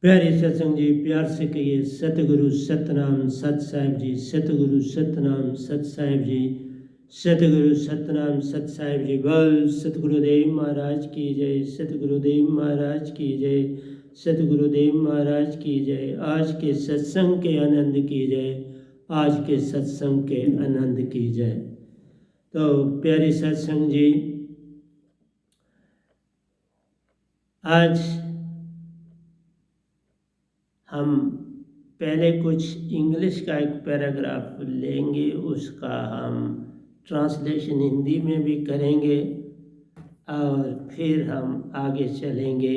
प्यारे सत्संग जी, प्यार से कहिए सतगुरु सतनाम सत साहिब जी। सतगुरु सतनाम सत साहिब जी। सतगुरु सतनाम सत साहिब जी। बोल सतगुरुदेव महाराज की जय। सतगुरुदेव महाराज की जय। सतगुरुदेव महाराज की जय। आज के सत्संग के आनंद की जय। आज के सत्संग के आनंद की जय। तो प्यारे सत्संग जी, आज हम पहले कुछ इंग्लिश का एक पैराग्राफ लेंगे, उसका हम ट्रांसलेशन हिंदी में भी करेंगे और फिर हम आगे चलेंगे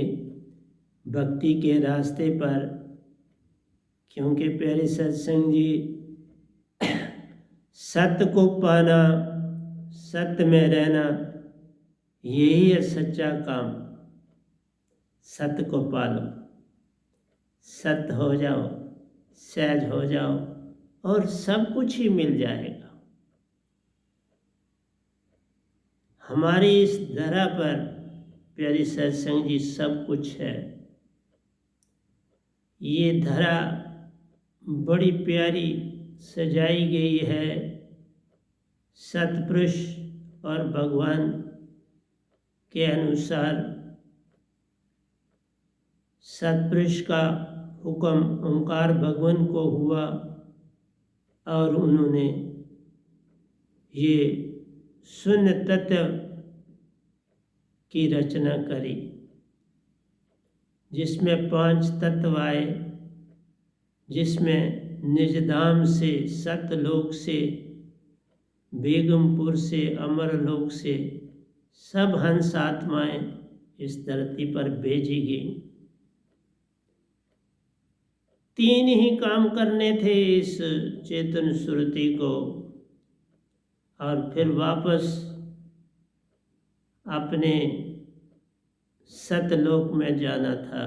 भक्ति के रास्ते पर। क्योंकि प्यारे सत्संग जी, सत्य को पाना, सत्य में रहना, यही है सच्चा काम। सत्य को पालो, सत्य हो जाओ, सहज हो जाओ और सब कुछ ही मिल जाएगा। हमारी इस धरा पर प्यारी सत्संग जी सब कुछ है। ये धरा बड़ी प्यारी सजाई गई है सतपुरुष और भगवान के अनुसार। सतपुरुष का हुक्म ओंकार भगवान को हुआ और उन्होंने ये शून्य तत्व की रचना करी, जिसमें 5 तत्व आए, जिसमें निजधाम से, सतलोक से, बेगमपुर से, अमरलोक से सब हंस आत्माएं इस धरती पर भेजी गई। 3 ही काम करने थे इस चेतन सुरति को, और फिर वापस अपने सतलोक में जाना था।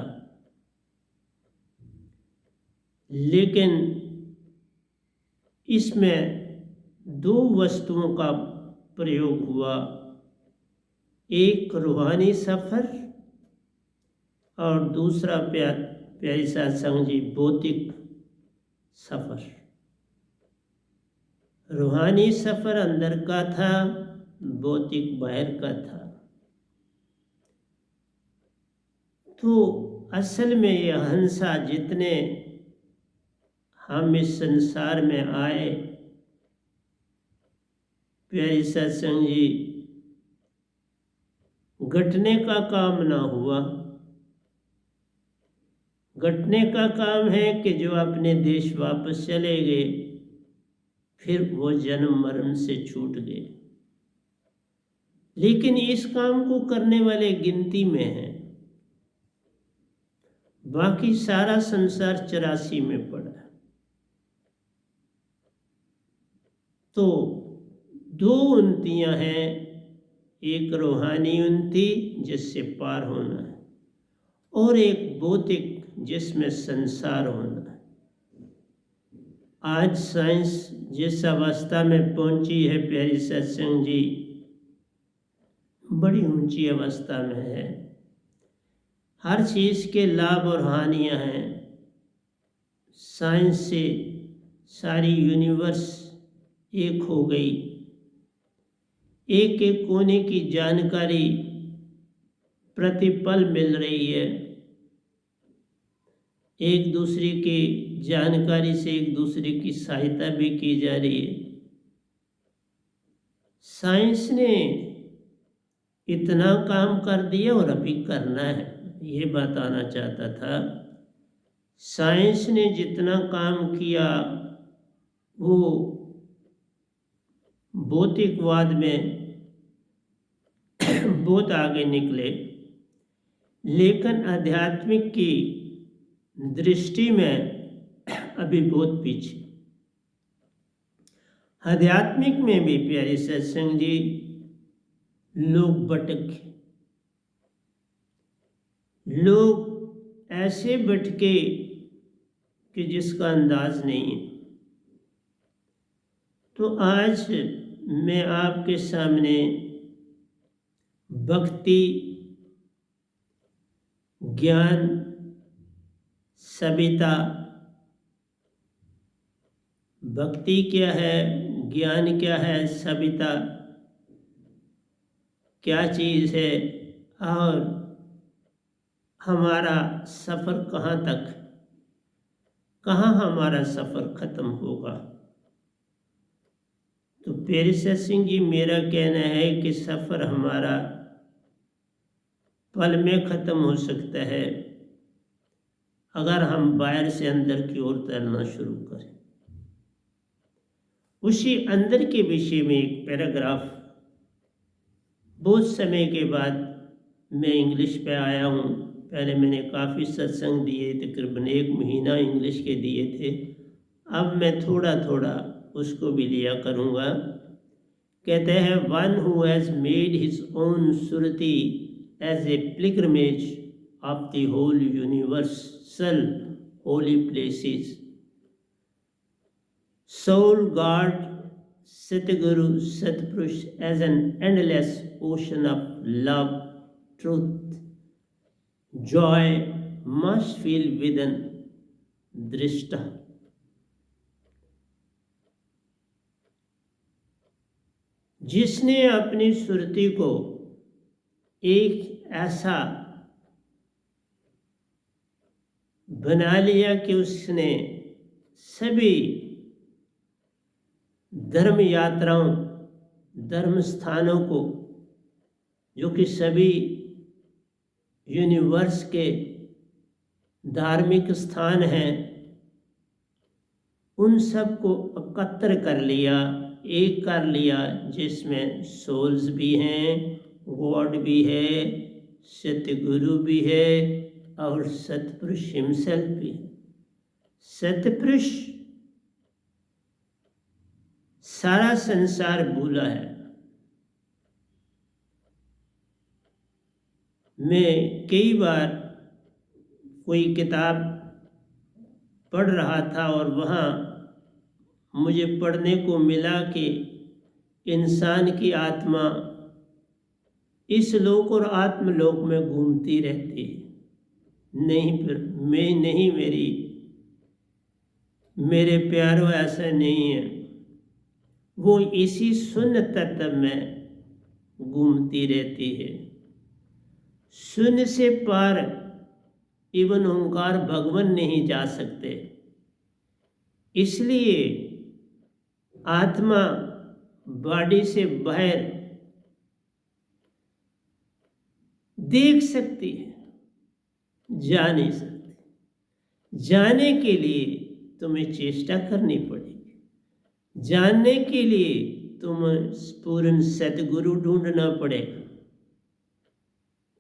लेकिन इसमें 2 वस्तुओं का प्रयोग हुआ, एक रूहानी सफ़र और दूसरा प्यारी सत्संग जी भौतिक सफ़र। रूहानी सफ़र अंदर का था, भौतिक बाहर का था। तो असल में ये हंसा जितने हम इस संसार में आए, प्यारी सत्संग जी, घटने का काम ना हुआ। घटने का काम है कि जो अपने देश वापस चले गए, फिर वो जन्म मरण से छूट गए। लेकिन इस काम को करने वाले गिनती में हैं, बाकी सारा संसार 84 में पड़ा है। तो 2 उन्नतियां हैं, एक रूहानी उन्नति जिससे पार होना है, और एक भौतिक जिसमें संसार होना है। आज साइंस जिस अवस्था में पहुंची है प्यारी सत्संग जी, बड़ी ऊंची अवस्था में है। हर चीज़ के लाभ और हानियां हैं। साइंस से सारी यूनिवर्स एक हो गई। एक एक कोने की जानकारी प्रतिपल मिल रही है। एक दूसरे की जानकारी से एक दूसरे की सहायता भी की जा रही है। साइंस ने इतना काम कर दिया और अभी करना है, ये बताना चाहता था। साइंस ने जितना काम किया वो भौतिकवाद में बहुत आगे निकले, लेकिन आध्यात्मिक की दृष्टि में अभी बहुत पीछे। आध्यात्मिक में भी प्यारे सत्संग जी लोग भटके। लोग ऐसे भटके कि जिसका अंदाज नहीं है। तो आज मैं आपके सामने भक्ति, ज्ञान सविता, भक्ति क्या है, ज्ञान क्या है, सविता क्या चीज़ है, और हमारा सफ़र कहाँ तक, कहाँ हमारा सफ़र ख़त्म होगा। तो प्यारे सत्संग जी, मेरा कहना है कि सफ़र हमारा पल में ख़त्म हो सकता है अगर हम बाहर से अंदर की ओर तैरना शुरू करें। उसी अंदर के विषय में एक पैराग्राफ बहुत समय के बाद मैं इंग्लिश पे आया हूँ। पहले मैंने काफ़ी सत्संग दिए, तकरीबन 1 महीना इंग्लिश के दिए थे। अब मैं थोड़ा थोड़ा उसको भी लिया करूँगा। कहते हैं, one who has made his own सुरति as a pilgrimage of the whole universal holy places, soul God Satguru Satpurush as an endless ocean of love, truth, joy must feel within Drishta. जिसने अपनी सुरति को एक ऐसा बना लिया कि उसने सभी धर्म यात्राओं, धर्म स्थानों को, जो कि सभी यूनिवर्स के धार्मिक स्थान हैं, उन सब को एकत्र कर लिया, एक कर लिया, जिसमें सोल्स भी हैं, गॉड भी है, सतगुरु भी है और सतपुरुष हिमसेल्फ भी है। सतपुरुष सारा संसार भूला है। मैं कई बार कोई किताब पढ़ रहा था और वहाँ मुझे पढ़ने को मिला कि इंसान की आत्मा इस लोक और आत्मलोक में घूमती रहती है। नहीं, फिर मैं नहीं, मेरे प्यारों, ऐसा नहीं है। वो इसी शून्य तत्व में घूमती रहती है। शून्य से पार इवन ओंकार भगवान नहीं जा सकते। इसलिए आत्मा बॉडी से बाहर देख सकती है, जा नहीं सकती। जाने के लिए तुम्हें चेष्टा करनी पड़ेगी। जानने के लिए तुम्हें पूर्ण सतगुरु ढूंढना पड़ेगा।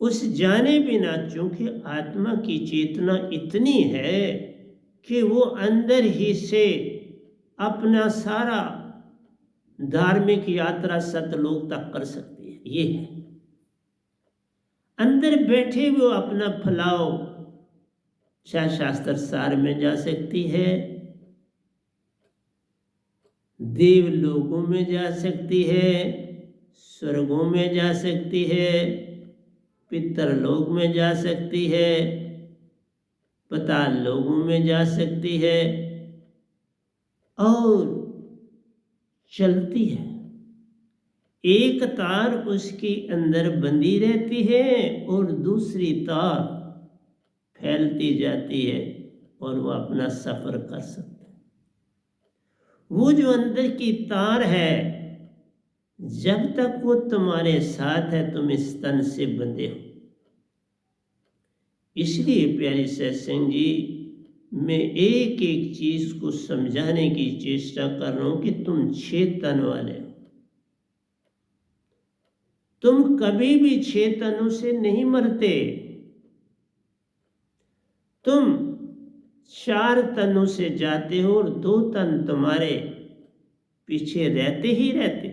उस जाने बिना, चूंकि आत्मा की चेतना इतनी है कि वो अंदर ही से अपना सारा धार्मिक यात्रा सतलोक तक कर सकती है। ये है, अंदर बैठे वो अपना फैलाव चाहे शास्त्र सार में जा सकती है, देव लोगों में जा सकती है, स्वर्गों में जा सकती है, पितरलोक में जा सकती है, पाताल लोगों में जा सकती है और चलती है। एक तार उसके अंदर बंधी रहती है और दूसरी तार फैलती जाती है और वो अपना सफर कर सकता है। वो जो अंदर की तार है, जब तक वो तुम्हारे साथ है, तुम इस तन से बंधे हो। इसलिए प्यारी सत्संग जी, मैं एक एक चीज को समझाने की चेष्टा कर रहा हूं कि तुम 6 तन वाले हो। तुम कभी भी 6 तनों से नहीं मरते। तुम 4 तनों से जाते हो और 2 तन तुम्हारे पीछे रहते ही रहते।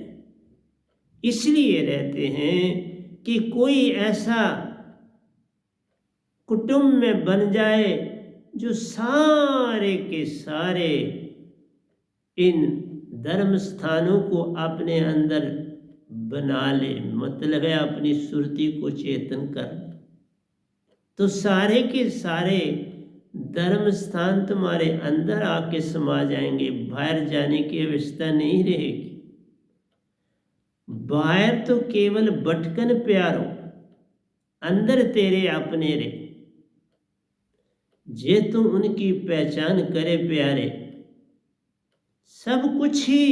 इसलिए रहते हैं कि कोई ऐसा कुटुंब में बन जाए जो सारे के सारे इन धर्म स्थानों को अपने अंदर बना ले, मतलब है अपनी सुरति को चेतन कर। तो सारे के सारे धर्म स्थान तुम्हारे अंदर आके समा जाएंगे, बाहर जाने की अवस्था नहीं रहेगी। बाहर तो केवल भटकन प्यारो, अंदर तेरे अपने रे। जे तू उनकी पहचान करे प्यारे, सब कुछ ही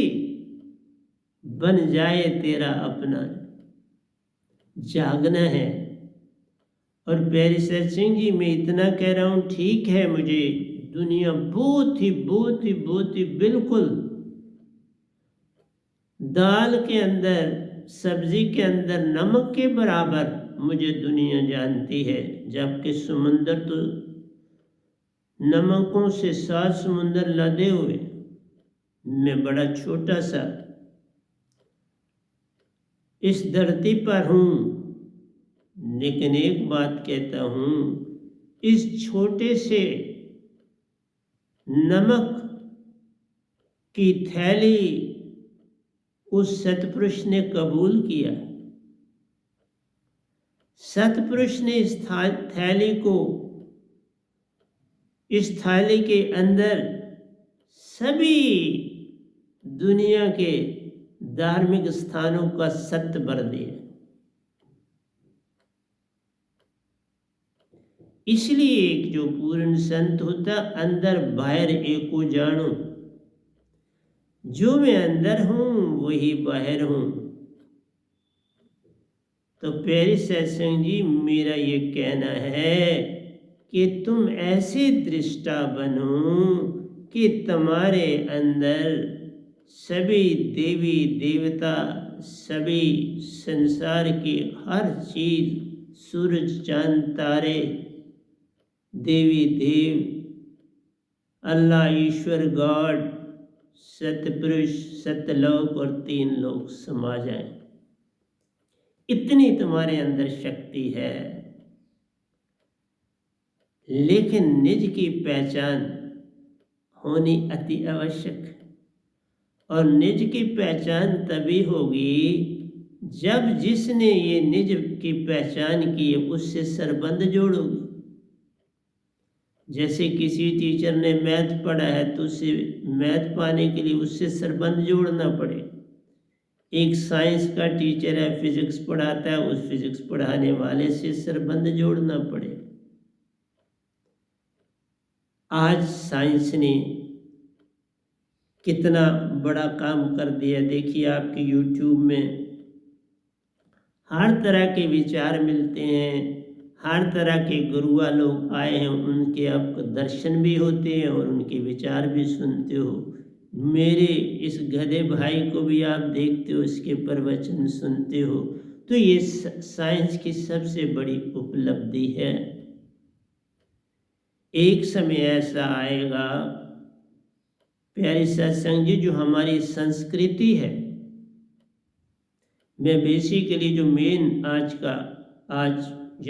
बन जाए तेरा अपना। जागना है। और प्यारी सत्संग जी, मैं इतना कह रहा हूं, ठीक है, मुझे दुनिया बहुत ही बिल्कुल दाल के अंदर, सब्जी के अंदर नमक के बराबर मुझे दुनिया जानती है, जबकि समुंदर तो नमकों से 7 समुंदर लदे हुए, मैं बड़ा छोटा सा इस धरती पर हूं। लेकिन एक बात कहता हूं, इस छोटे से नमक की थैली उस सतपुरुष ने कबूल किया। सतपुरुष ने इस थैली को, इस थाली के अंदर सभी दुनिया के धार्मिक स्थानों का सत्य भर दिया। इसलिए एक जो पूर्ण संत होता, अंदर बाहर एको जानो, जो मैं अंदर हूं वही बाहर हूं। तो प्यारे सत्संग जी, मेरा ये कहना है कि तुम ऐसे दृष्टा बनो कि तुम्हारे अंदर सभी देवी देवता, सभी संसार की हर चीज, सूरज चांद तारे, देवी देव, अल्लाह ईश्वर गॉड, सतपुरुष, सतलोक और 3 लोक समा जाए। इतनी तुम्हारे अंदर शक्ति है। लेकिन निज की पहचान होनी अति आवश्यक है। और निज की पहचान तभी होगी जब जिसने ये निज की पहचान की उससे संबंध जोड़ोगे। जैसे किसी टीचर ने मैथ पढ़ा है तो उससे मैथ पाने के लिए उससे संबंध जोड़ना पड़े। एक साइंस का टीचर है, फिजिक्स पढ़ाता है, उस फिजिक्स पढ़ाने वाले से संबंध जोड़ना पड़े। आज साइंस ने कितना बड़ा काम कर दिया। देखिए, आपके यूट्यूब में हर तरह के विचार मिलते हैं, हर तरह के गुरुआ लोग आए हैं, उनके आपको दर्शन भी होते हैं और उनके विचार भी सुनते हो। मेरे इस गधे भाई को भी आप देखते हो, इसके प्रवचन सुनते हो। तो ये साइंस की सबसे बड़ी उपलब्धि है। एक समय ऐसा आएगा प्यारी सत्संग जी, जो हमारी संस्कृति है, मैं बेसिकली जो मेन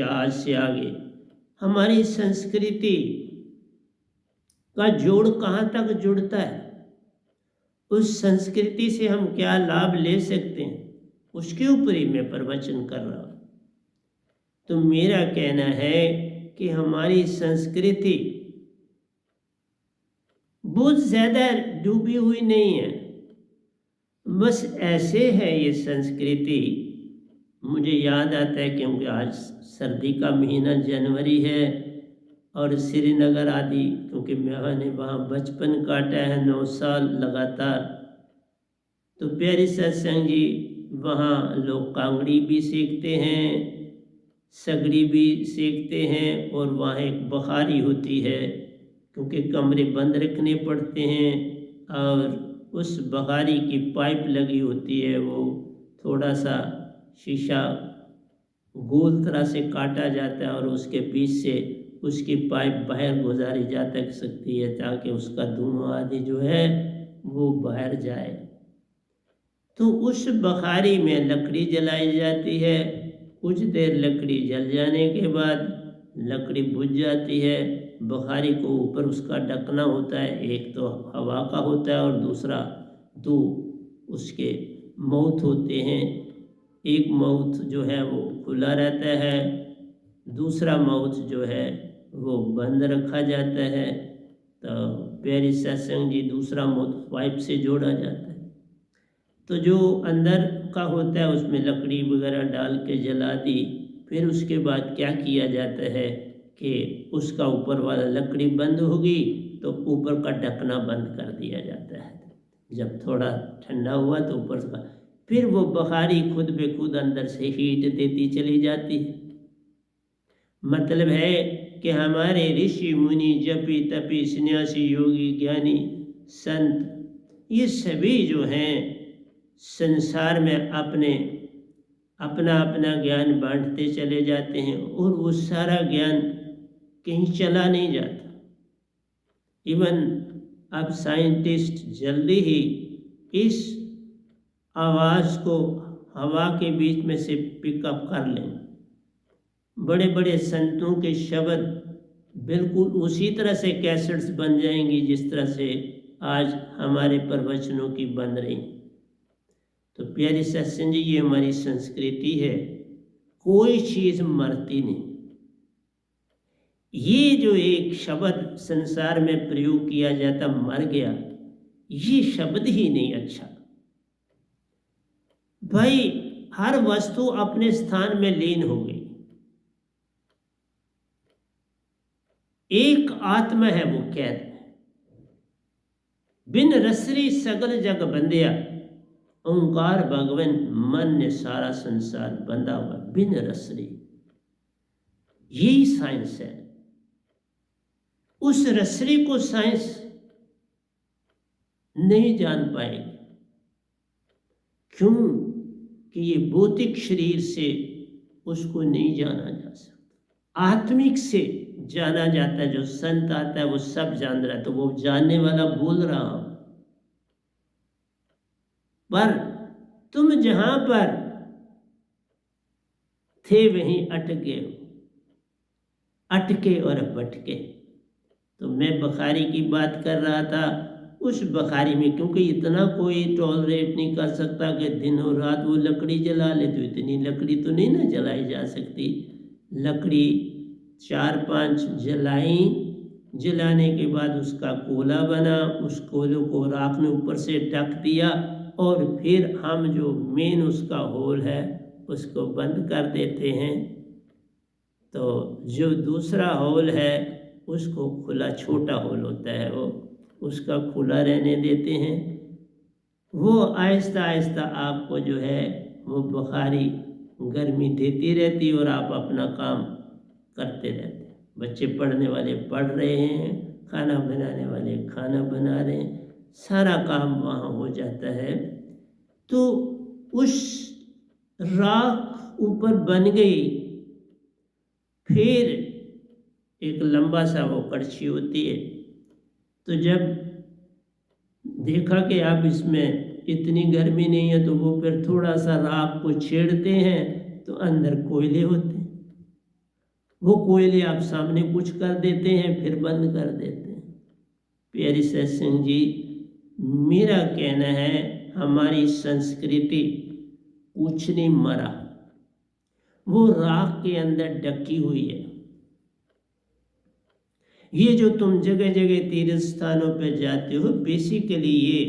आज से आगे हमारी संस्कृति का जोड़ कहाँ तक जुड़ता है, उस संस्कृति से हम क्या लाभ ले सकते हैं, उसके ऊपर ही मैं प्रवचन कर रहा हूँ। तो मेरा कहना है कि हमारी संस्कृति बहुत ज़्यादा डूबी हुई नहीं है, बस ऐसे है ये संस्कृति। मुझे याद आता है क्योंकि आज सर्दी का महीना जनवरी है और श्रीनगर आदि, क्योंकि मैंने वहाँ बचपन काटा है 9 साल लगातार। तो प्यारी सत्संग जी, वहाँ लोग कांगड़ी भी सीखते हैं, सगड़ी भी सीखते हैं, और वहाँ एक बखारी होती है, क्योंकि कमरे बंद रखने पड़ते हैं, और उस बखारी की पाइप लगी होती है, वो थोड़ा सा शीशा गोल तरह से काटा जाता है और उसके बीच से उसकी पाइप बाहर गुजारी जा तक सकती है, ताकि उसका धुआं आदि जो है वो बाहर जाए। तो उस बखारी में लकड़ी जलाई जाती है। कुछ देर लकड़ी जल जाने के बाद लकड़ी बुझ जाती है। बखारी को ऊपर उसका ढकना होता है, एक तो हवा का होता है और दूसरा 2 उसके माउथ होते हैं। एक माउथ जो है वो खुला रहता है, दूसरा माउथ जो है वो बंद रखा जाता है। तो प्यारी सत्संग जी दूसरा मुख पाइप से जोड़ा जाता है। तो जो अंदर का होता है उसमें लकड़ी वगैरह डाल के जला दी। फिर उसके बाद क्या किया जाता है कि उसका ऊपर वाला लकड़ी बंद होगी तो ऊपर का ढकना बंद कर दिया जाता है। जब थोड़ा ठंडा हुआ तो ऊपर का फिर वो बुखारी खुद बे खुद अंदर से हीट देती चली जाती है। मतलब है कि हमारे ऋषि मुनि जपी तपी सन्यासी योगी ज्ञानी संत ये सभी जो हैं संसार में अपना अपना ज्ञान बांटते चले जाते हैं और वो सारा ज्ञान कहीं चला नहीं जाता। इवन अब साइंटिस्ट जल्दी ही इस आवाज़ को हवा के बीच में से पिकअप कर लें। बड़े बड़े संतों के शब्द बिल्कुल उसी तरह से कैसेट्स बन जाएंगी जिस तरह से आज हमारे प्रवचनों की बन रही। तो प्यारे सत्संग जी, ये हमारी संस्कृति है, कोई चीज़ मरती नहीं। ये जो एक शब्द संसार में प्रयोग किया जाता मर गया, ये शब्द ही नहीं अच्छा भाई। हर वस्तु अपने स्थान में लीन हो गई। एक आत्मा है वो कैद में, बिन रसरी सगल जग बंदिया, ओंकार भगवन मन ने सारा संसार बंधा हुआ। बिन रसरी, यही साइंस है। उस रसरी को साइंस नहीं जान पाएगी। क्यों कि ये भौतिक शरीर से उसको नहीं जाना जा सकता। आत्मिक से जाना जाता है। जो संत आता है वो सब जान रहा है, तो वो जानने वाला बोल रहा हूं। पर तुम जहां पर थे वहीं अटके हो, अटके और भटके। तो मैं बुखारी की बात कर रहा था। उस बुखारी में क्योंकि इतना कोई टॉलरेट नहीं कर सकता कि दिन और रात वो लकड़ी जला ले, तो इतनी लकड़ी तो नहीं ना जलाई जा सकती। लकड़ी 4-5 जलाई, जलाने के बाद उसका कोला बना, उस कोलों को राख ने ऊपर से ढक दिया और फिर हम जो मेन उसका होल है उसको बंद कर देते हैं। तो जो दूसरा होल है उसको खुला, छोटा होल होता है वो, उसका खुला रहने देते हैं। वो आहिस्ता आहिस्ता आपको जो है वो बुखारी गर्मी देती रहती और आप अपना काम करते रहते हैं। बच्चे पढ़ने वाले पढ़ रहे हैं, खाना बनाने वाले खाना बना रहे हैं, सारा काम वहाँ हो जाता है। तो उस राख ऊपर बन गई। फिर एक लंबा सा वो कड़छी होती है। तो जब देखा कि अब इसमें इतनी गर्मी नहीं है तो वो फिर थोड़ा सा राख को छेड़ते हैं तो अंदर कोयले होते हैं। वो कोयले आप सामने कुछ कर देते हैं फिर बंद कर देते हैं। प्यारी सत्संग जी, मेरा कहना है हमारी संस्कृति कुछ नहीं मरा, वो राख के अंदर ढकी हुई है। ये जो तुम जगह जगह तीर्थ स्थानों पर जाते हो, बेसिकली ये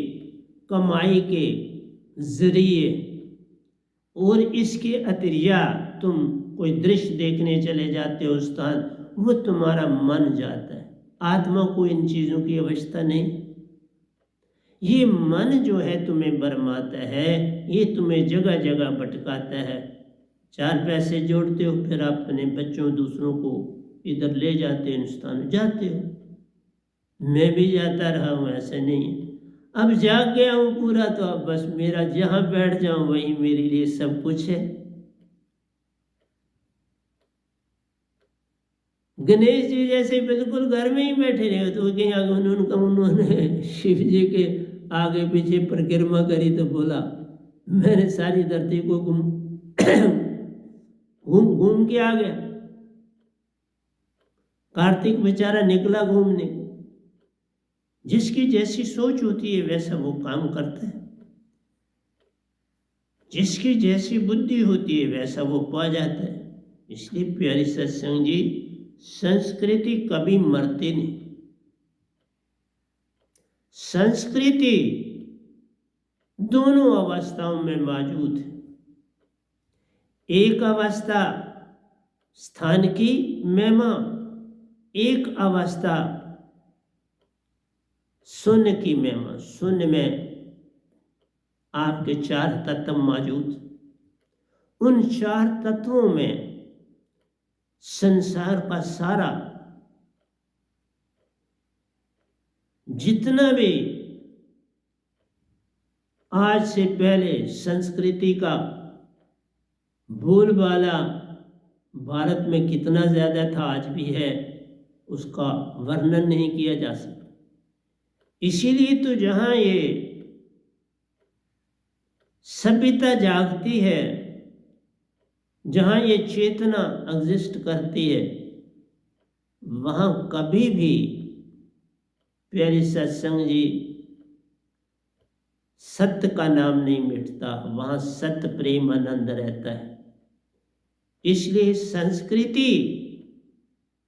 कमाई के जरिए और इसके अतिरिया तुम कोई दृश्य देखने चले जाते हो स्थान, वो तुम्हारा मन जाता है। आत्मा को इन चीज़ों की अवस्था नहीं। ये मन जो है तुम्हें बरमाता है, ये तुम्हें जगह जगह भटकाता है। 4 पैसे जोड़ते हो, फिर अपने बच्चों दूसरों को इधर ले जाते हो, हिंदुस्तान जाते हो। मैं भी जाता रहा हूँ, ऐसे नहीं है। अब जाग गया हूँ पूरा, तो अब बस मेरा जहाँ बैठ जाऊँ वही मेरे लिए सब कुछ है। गणेश जी जैसे बिल्कुल घर में ही बैठे रहे, तो उन्होंने शिव जी के आगे पीछे परिक्रमा करी तो बोला मैंने सारी धरती को घूम घूम के आ गया। कार्तिक बेचारा निकला घूमने। जिसकी जैसी सोच होती है वैसा वो काम करता है, जिसकी जैसी बुद्धि होती है वैसा वो पा जाता है। इसलिए प्यारी सत्संग जी, संस्कृति कभी मरती नहीं। संस्कृति दोनों अवस्थाओं में मौजूद है। एक अवस्था स्थान की महिमा, एक अवस्था शून्य की महिमा। शून्य में आपके 4 तत्व मौजूद। उन 4 तत्वों में संसार का सारा जितना भी आज से पहले संस्कृति का बोलबाला भारत में कितना ज़्यादा था, आज भी है, उसका वर्णन नहीं किया जा सकता। इसीलिए तो जहाँ ये सभ्यता जागती है, जहाँ ये चेतना एग्जिस्ट करती है, वहाँ कभी भी प्यारे सत्संग जी सत्य का नाम नहीं मिटता, वहाँ सत्य प्रेम आनंद रहता है। इसलिए संस्कृति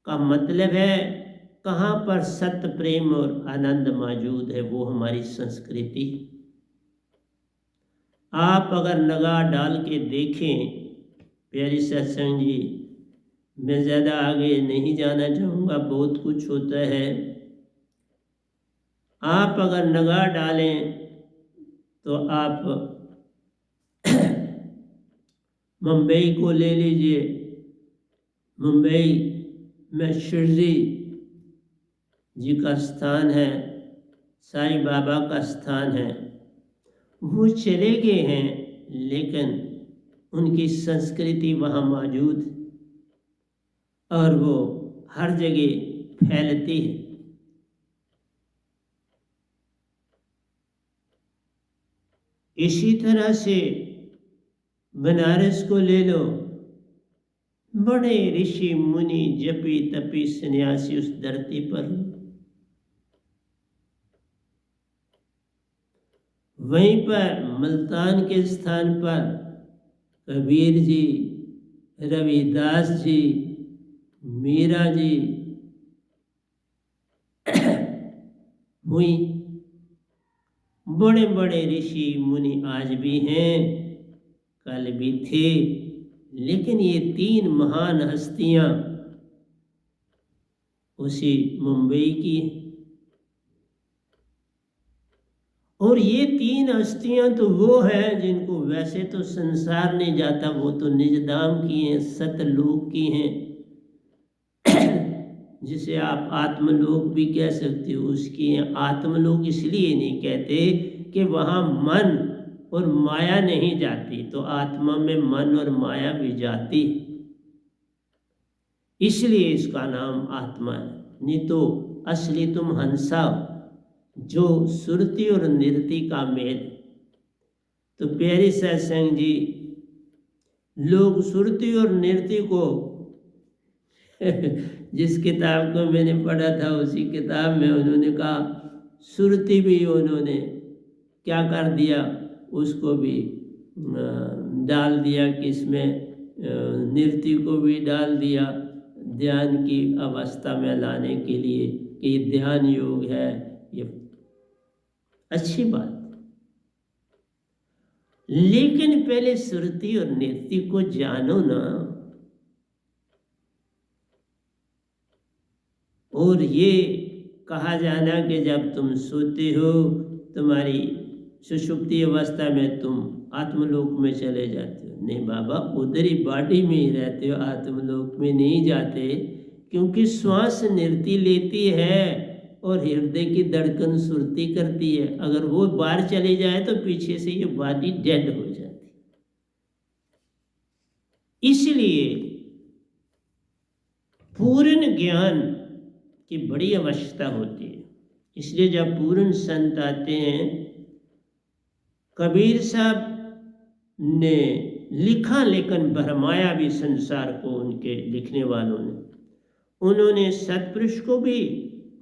का मतलब है कहाँ पर सत्य प्रेम और आनंद मौजूद है, वो हमारी संस्कृति। आप अगर निगाह डाल के देखें प्यारी सत्संग जी, मैं ज़्यादा आगे नहीं जाना चाहूँगा, बहुत कुछ होता है। आप अगर निगाह डालें तो आप मुंबई को ले लीजिए। मुंबई में शिरडी जी का स्थान है, साईं बाबा का स्थान है। वो चले गए हैं, लेकिन उनकी संस्कृति वहाँ मौजूद और वो हर जगह फैलती है। इसी तरह से बनारस को ले लो, बड़े ऋषि मुनि जपी तपी सन्यासी उस धरती पर। वहीं पर मुल्तान के स्थान पर कबीर जी, रविदास जी, मीरा जी हुई। बड़े बड़े ऋषि मुनि आज भी हैं, कल भी थे, लेकिन ये 3 महान हस्तियां उसी मुंबई की। और ये 3 हस्तियां तो वो हैं जिनको वैसे तो संसार नहीं जाता, वो तो निजधाम की हैं, सतलोक की हैं, जिसे आप आत्मलोक भी कह सकते हो, उसकी हैं। आत्मलोक इसलिए नहीं कहते कि वहाँ मन और माया नहीं जाती, तो आत्मा में मन और माया भी जाती, इसलिए इसका नाम आत्मा है। नहीं तो असली तुम हंसा जो सुरती और नृत्य का मेल। तो प्यारी सत्संग जी, लोग सुरती और नृत्य को जिस किताब को मैंने पढ़ा था उसी किताब में उन्होंने कहा सुरती भी उन्होंने क्या कर दिया, उसको भी डाल दिया कि इसमें नृत्य को भी डाल दिया ध्यान की अवस्था में लाने के लिए कि ये ध्यान योग है। ये अच्छी बात, लेकिन पहले सुरती और नृत्य को जानो ना। और ये कहा जाना कि जब तुम सोते हो तुम्हारी सुषुप्ति अवस्था में तुम आत्मलोक में चले जाते हो, नहीं बाबा, उधर ही बॉडी में ही रहते हो, आत्मलोक में नहीं जाते, क्योंकि श्वास नृत्य लेती है और हृदय की धड़कन सुरती करती है। अगर वो बाहर चले जाए तो पीछे से ये बॉडी डेड हो जाती। इसलिए पूर्ण ज्ञान की बड़ी आवश्यकता होती है। इसलिए जब पूर्ण संत आते हैं, कबीर साहब ने लिखा लेकिन भरमाया भी संसार को, उनके लिखने वालों ने। उन्होंने सतपुरुष को भी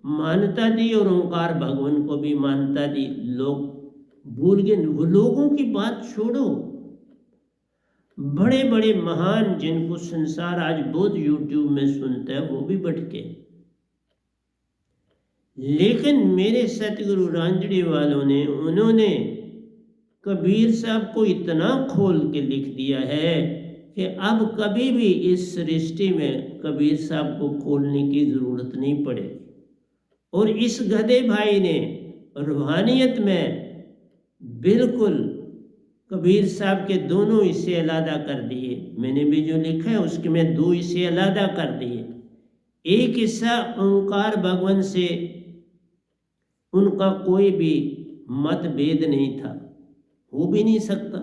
मान्यता दी और ओंकार भगवान को भी मान्यता दी। लोग भूल गए, वो लोगों की बात छोड़ो, बड़े बड़े महान जिनको संसार आज बहुत यूट्यूब में सुनता है वो भी भटके, लेकिन मेरे सतगुरु रांझड़ी वालों ने, उन्होंने कबीर साहब को इतना खोल के लिख दिया है कि अब कभी भी इस सृष्टि में कबीर साहब को खोलने की ज़रूरत नहीं पड़ेगी। और इस गधे भाई ने रूहानियत में बिल्कुल कबीर साहब के दोनों हिस्से अलहदा कर दिए। मैंने भी जो लिखा है उसके में 2 हिस्से अलहदा कर दिए। एक हिस्सा ओंकार भगवान से उनका कोई भी मतभेद नहीं था, हो भी नहीं सकता।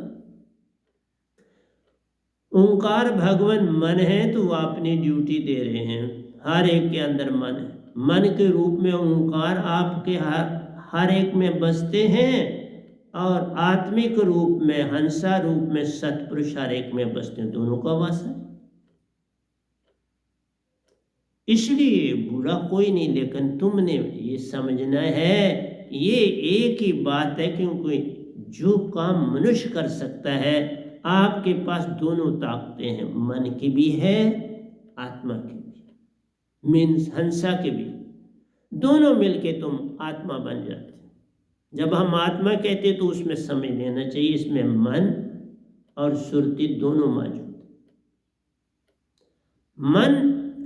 ओंकार भगवान मन है तो वो अपनी ड्यूटी दे रहे हैं, हर एक के अंदर मन है। मन के रूप में ओंकार आपके हर एक में बसते हैं और आत्मिक रूप में, हंसा रूप में सतपुरुष हर एक में बसते हैं, दोनों का वास है। इसलिए बुरा कोई नहीं, लेकिन तुमने ये समझना है ये एक ही बात है, क्योंकि जो काम मनुष्य कर सकता है आपके पास दोनों ताकतें हैं, मन की भी है आत्मा की भी, मीन्स हंसा के भी, दोनों मिलके तुम आत्मा बन जाते। जब हम आत्मा कहते तो उसमें समझ लेना चाहिए इसमें मन और सुरती दोनों मौजूद। मन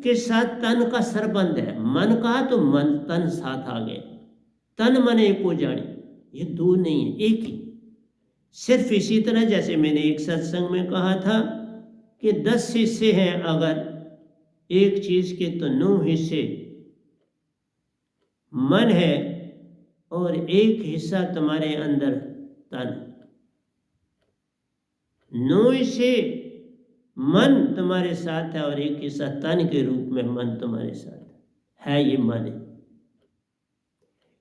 के साथ तन का संबंध है, मन कहा तो मन तन साथ आ गए, तन मन एक हो जाने, ये दो नहीं है एक ही। सिर्फ इसी तरह जैसे मैंने एक सत्संग में कहा था कि 10 हिस्से हैं अगर एक चीज के, तो 9 हिस्से मन है और एक हिस्सा तुम्हारे अंदर तन। 9 हिस्से मन तुम्हारे साथ है और एक हिस्सा तन के रूप में मन तुम्हारे साथ है, ये मन है।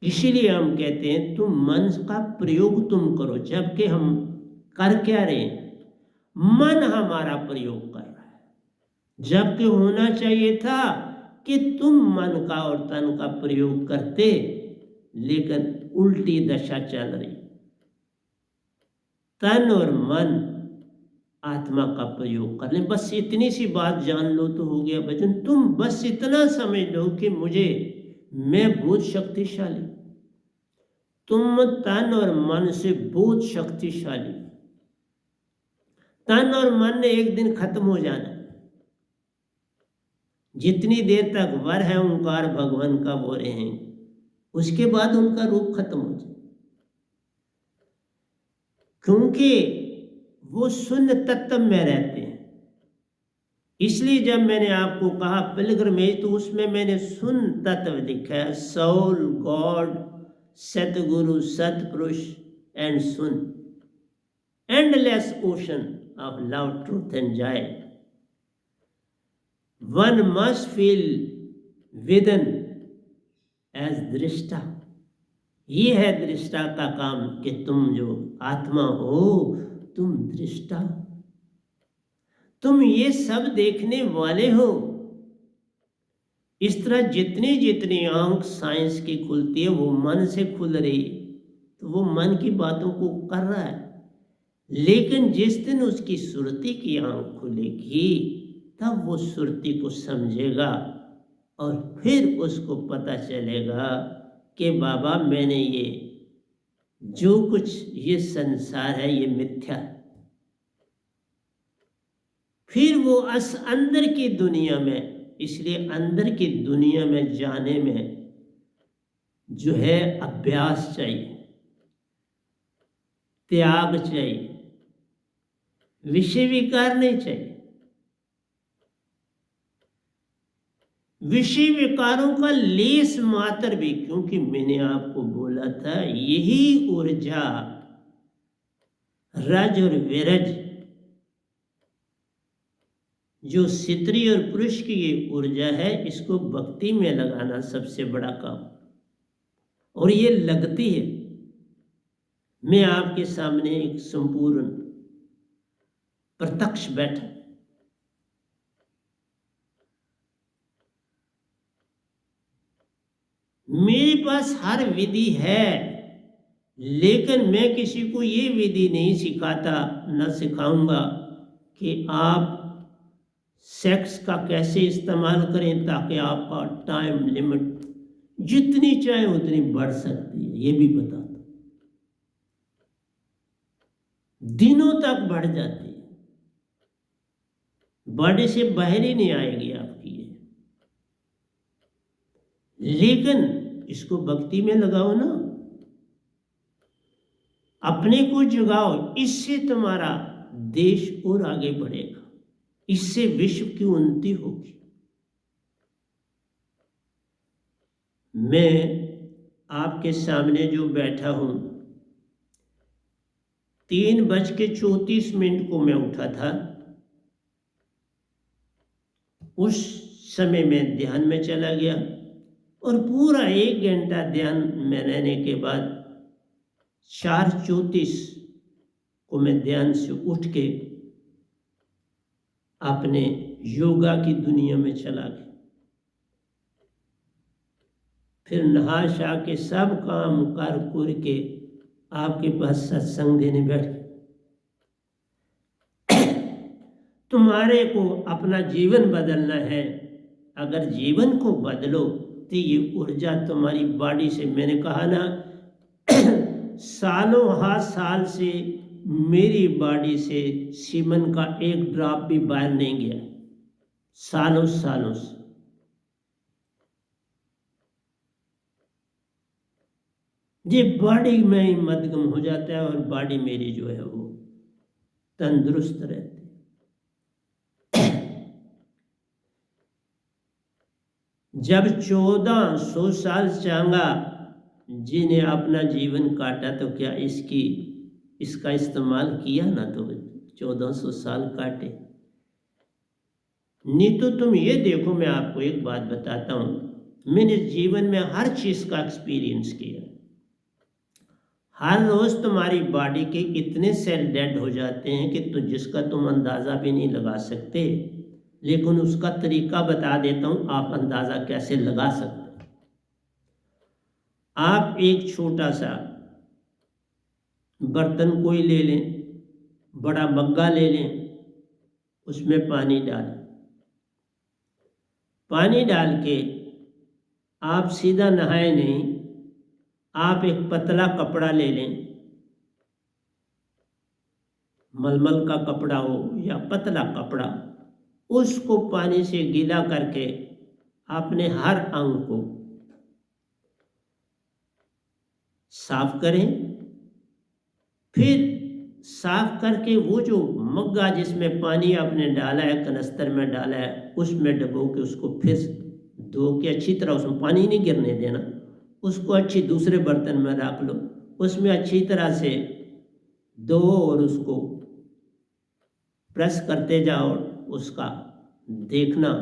इसीलिए हम कहते हैं तुम मन का प्रयोग तुम करो, जबकि हम कर क्या रहे हैं, मन हमारा प्रयोग कर रहा है, जबकि होना चाहिए था कि तुम मन का और तन का प्रयोग करते, लेकिन उल्टी दशा चल रही। तन और मन आत्मा का प्रयोग कर ले, बस इतनी सी बात जान लो तो हो गया भजन। तुम बस इतना समझ लो कि मैं बहुत शक्तिशाली, तुम तन और मन से बहुत शक्तिशाली। तन और मन ने एक दिन खत्म हो जाना, जितनी देर तक वर है ओंकार भगवान का वो रहेंगे, उसके बाद उनका रूप खत्म हो जाए, क्योंकि वो शून्य तत्व में रहते हैं। इसलिए जब मैंने आपको कहा पिलग्रिमेज, तो उसमें मैंने शून्य तत्व लिखा है, soul, God, Satguru, Satpurush and Shunya, endless ocean of love, truth and joy. One must feel within as drashta. ये है दृष्टा का काम कि तुम जो आत्मा हो तुम दृष्टा, तुम ये सब देखने वाले हो। इस तरह जितनी जितनी आंख साइंस की खुलती है वो मन से खुल रही, तो वो मन की बातों को कर रहा है। लेकिन जिस दिन उसकी सुरती की आंख खुलेगी तब वो सुरती को समझेगा और फिर उसको पता चलेगा कि बाबा मैंने ये जो कुछ ये संसार है ये मिथ्या है। फिर वो अंदर की दुनिया में, इसलिए अंदर की दुनिया में जाने में जो है अभ्यास चाहिए, त्याग चाहिए, विषय विकार नहीं चाहिए। विषय विकारों का लेस मात्र भी, क्योंकि मैंने आपको बोला था यही ऊर्जा रज और विरज, जो स्त्री और पुरुष की ये ऊर्जा है, इसको भक्ति में लगाना सबसे बड़ा काम, और ये लगती है। मैं आपके सामने एक संपूर्ण प्रत्यक्ष बैठा, मेरे पास हर विधि है, लेकिन मैं किसी को ये विधि नहीं सिखाता, न सिखाऊंगा, कि आप सेक्स का कैसे इस्तेमाल करें ताकि आपका टाइम लिमिट जितनी चाहे उतनी बढ़ सकती है, ये भी बताता। दिनों तक बढ़ जाती है, बॉडी से बाहर ही नहीं आएगी आपकी ये। लेकिन इसको भक्ति में लगाओ ना, अपने को जगाओ, इससे तुम्हारा देश और आगे बढ़ेगा, इससे विश्व की उन्नति होगी। मैं आपके सामने जो बैठा हूं, 3:34 को मैं उठा था। उस समय मैं ध्यान में चला गया और पूरा 1 घंटा ध्यान में रहने के बाद 4:34 को मैं ध्यान से उठ के अपने योगा की दुनिया में चला गया। फिर नहा शा के सब काम कर के आपके पास सत्संग देने बैठ गए। तुम्हारे को अपना जीवन बदलना है, अगर जीवन को बदलो तो ये ऊर्जा तुम्हारी बॉडी से, मैंने कहा ना सालों साल से मेरी बॉडी से सीमन का एक ड्रॉप भी बाहर नहीं गया, सालों से। ये बॉडी में ही मदगम हो जाता है और बॉडी मेरी जो है वो तंदुरुस्त रहती है। जब 1400 साल चांगा जी ने अपना जीवन काटा तो क्या इसका इस्तेमाल किया ना, तो 1400 साल काटे। नहीं तो तुम ये देखो, मैं आपको एक बात बताता हूं, मैंने जीवन में हर चीज का एक्सपीरियंस किया। हर रोज तुम्हारी बॉडी के इतने सेल डेड हो जाते हैं कि जिसका तुम अंदाजा भी नहीं लगा सकते, लेकिन उसका तरीका बता देता हूं, आप अंदाजा कैसे लगा सकते। आप एक छोटा सा बर्तन कोई ले लें, बड़ा मग्गा ले लें, उसमें पानी डाल के आप सीधा नहाए नहीं, आप एक पतला कपड़ा ले लें, मलमल का कपड़ा हो या पतला कपड़ा, उसको पानी से गीला करके अपने हर अंग को साफ करें। फिर साफ करके वो जो मग्गा जिसमें पानी आपने डाला है, कनस्तर में डाला है, उसमें डबो के उसको फिर धो के अच्छी तरह, उसमें पानी नहीं गिरने देना, उसको अच्छी दूसरे बर्तन में रख लो, उसमें अच्छी तरह से धो और उसको प्रेस करते जाओ, उसका देखना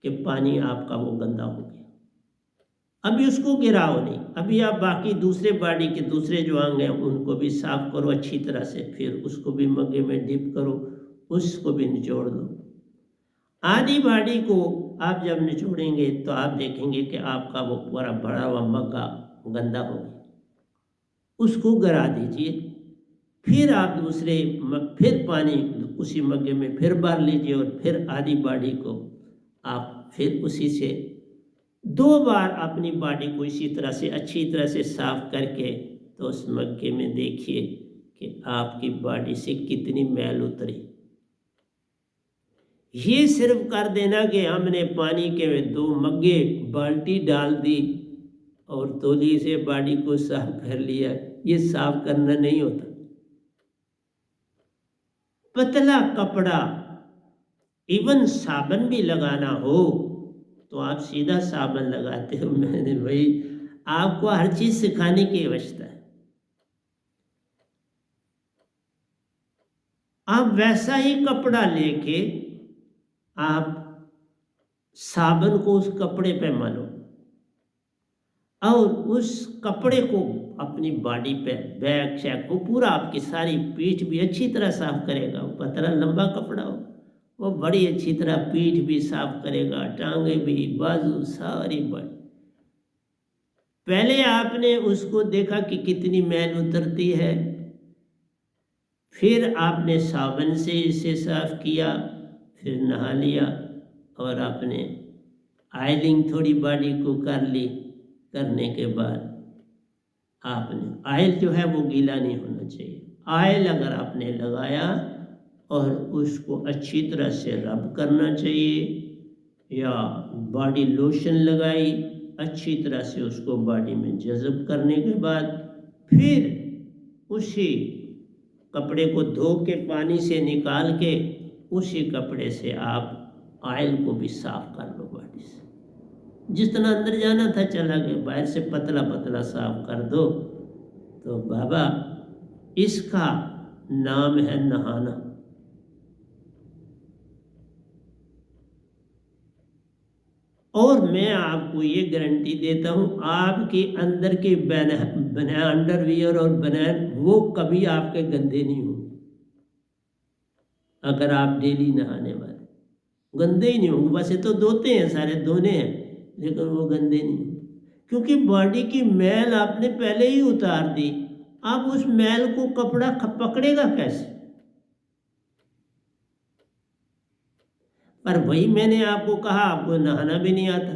कि पानी आपका वो गंदा हो गया। अभी उसको गिराओ नहीं, अभी आप बाकी दूसरे बॉडी के दूसरे जो अंग हैं उनको भी साफ करो अच्छी तरह से, फिर उसको भी मग्गे में डिप करो, उसको भी निचोड़ दो। आधी बॉडी को आप जब निचोड़ेंगे तो आप देखेंगे कि आपका वो पूरा भरा हुआ मग्गा गंदा हो गया, उसको गिरा दीजिए। फिर आप फिर पानी उसी मग्गे में फिर भर लीजिए और फिर आधी बॉडी को आप फिर उसी से 2 बार अपनी बॉडी को इसी तरह से अच्छी तरह से साफ करके तो उस मग्गे में देखिए कि आपकी बॉडी से कितनी मैल उतरी। ये सिर्फ कर देना कि हमने पानी के 2 मग्गे बाल्टी डाल दी और तौली से बॉडी को साफ कर लिया, ये साफ करना नहीं होता। पतला कपड़ा, इवन साबन भी लगाना हो तो आप सीधा साबन लगाते हो। मैंने भाई आपको हर चीज सिखाने की आवश्यकता है। आप वैसा ही कपड़ा लेके आप साबन को उस कपड़े पे मलो और उस कपड़े को अपनी बॉडी पे बैक शैक वो पूरा आपकी सारी पीठ भी अच्छी तरह साफ करेगा। वो पतला लंबा कपड़ा हो वो बड़ी अच्छी तरह पीठ भी साफ करेगा, टांगे भी, बाजू सारी बड़ी। पहले आपने उसको देखा कि कितनी मैल उतरती है, फिर आपने साबुन से इसे साफ किया, फिर नहा लिया और आपने ऑयलिंग थोड़ी बॉडी को कर ली। करने के बाद आपने ऑयल जो है वो गीला नहीं होना चाहिए। ऑयल अगर आपने लगाया और उसको अच्छी तरह से रब करना चाहिए, या बॉडी लोशन लगाई, अच्छी तरह से उसको बॉडी में जज़ब करने के बाद फिर उसी कपड़े को धो के पानी से निकाल के उसी कपड़े से आप ऑयल को भी साफ कर लो बॉडी से। जितना अंदर जाना था चला गया, बाहर से पतला पतला साफ कर दो। तो बाबा इसका नाम है नहाना। और मैं आपको ये गारंटी देता हूँ, आपके अंदर के बना अंडरवियर और बनैन वो कभी आपके गंदे नहीं होंगे। अगर आप डेली नहाने वाले, गंदे ही नहीं होंगे। वैसे तो धोते हैं, सारे धोने हैं, लेकिन वो गंदे नहीं होंगे, क्योंकि बॉडी की मैल आपने पहले ही उतार दी। अब उस मैल को कपड़ा पकड़ेगा कैसे? पर वही मैंने आपको कहा, आपको नहाना भी नहीं आता।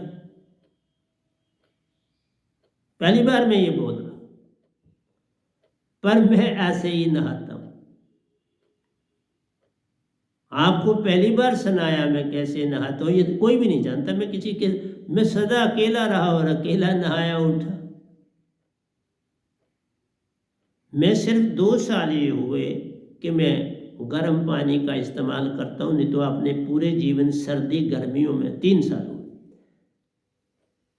पहली बार मैं ये बोल रहा हूं, पर मैं ऐसे ही नहाता हूं। आपको पहली बार सुनाया मैं कैसे नहाता हूं, ये कोई भी नहीं जानता। मैं सदा अकेला रहा और अकेला नहाया उठा। मैं सिर्फ 2 साल ये हुए कि मैं गर्म पानी का इस्तेमाल करता हूँ, नहीं तो अपने पूरे जीवन सर्दी गर्मियों में 3 साल हुए।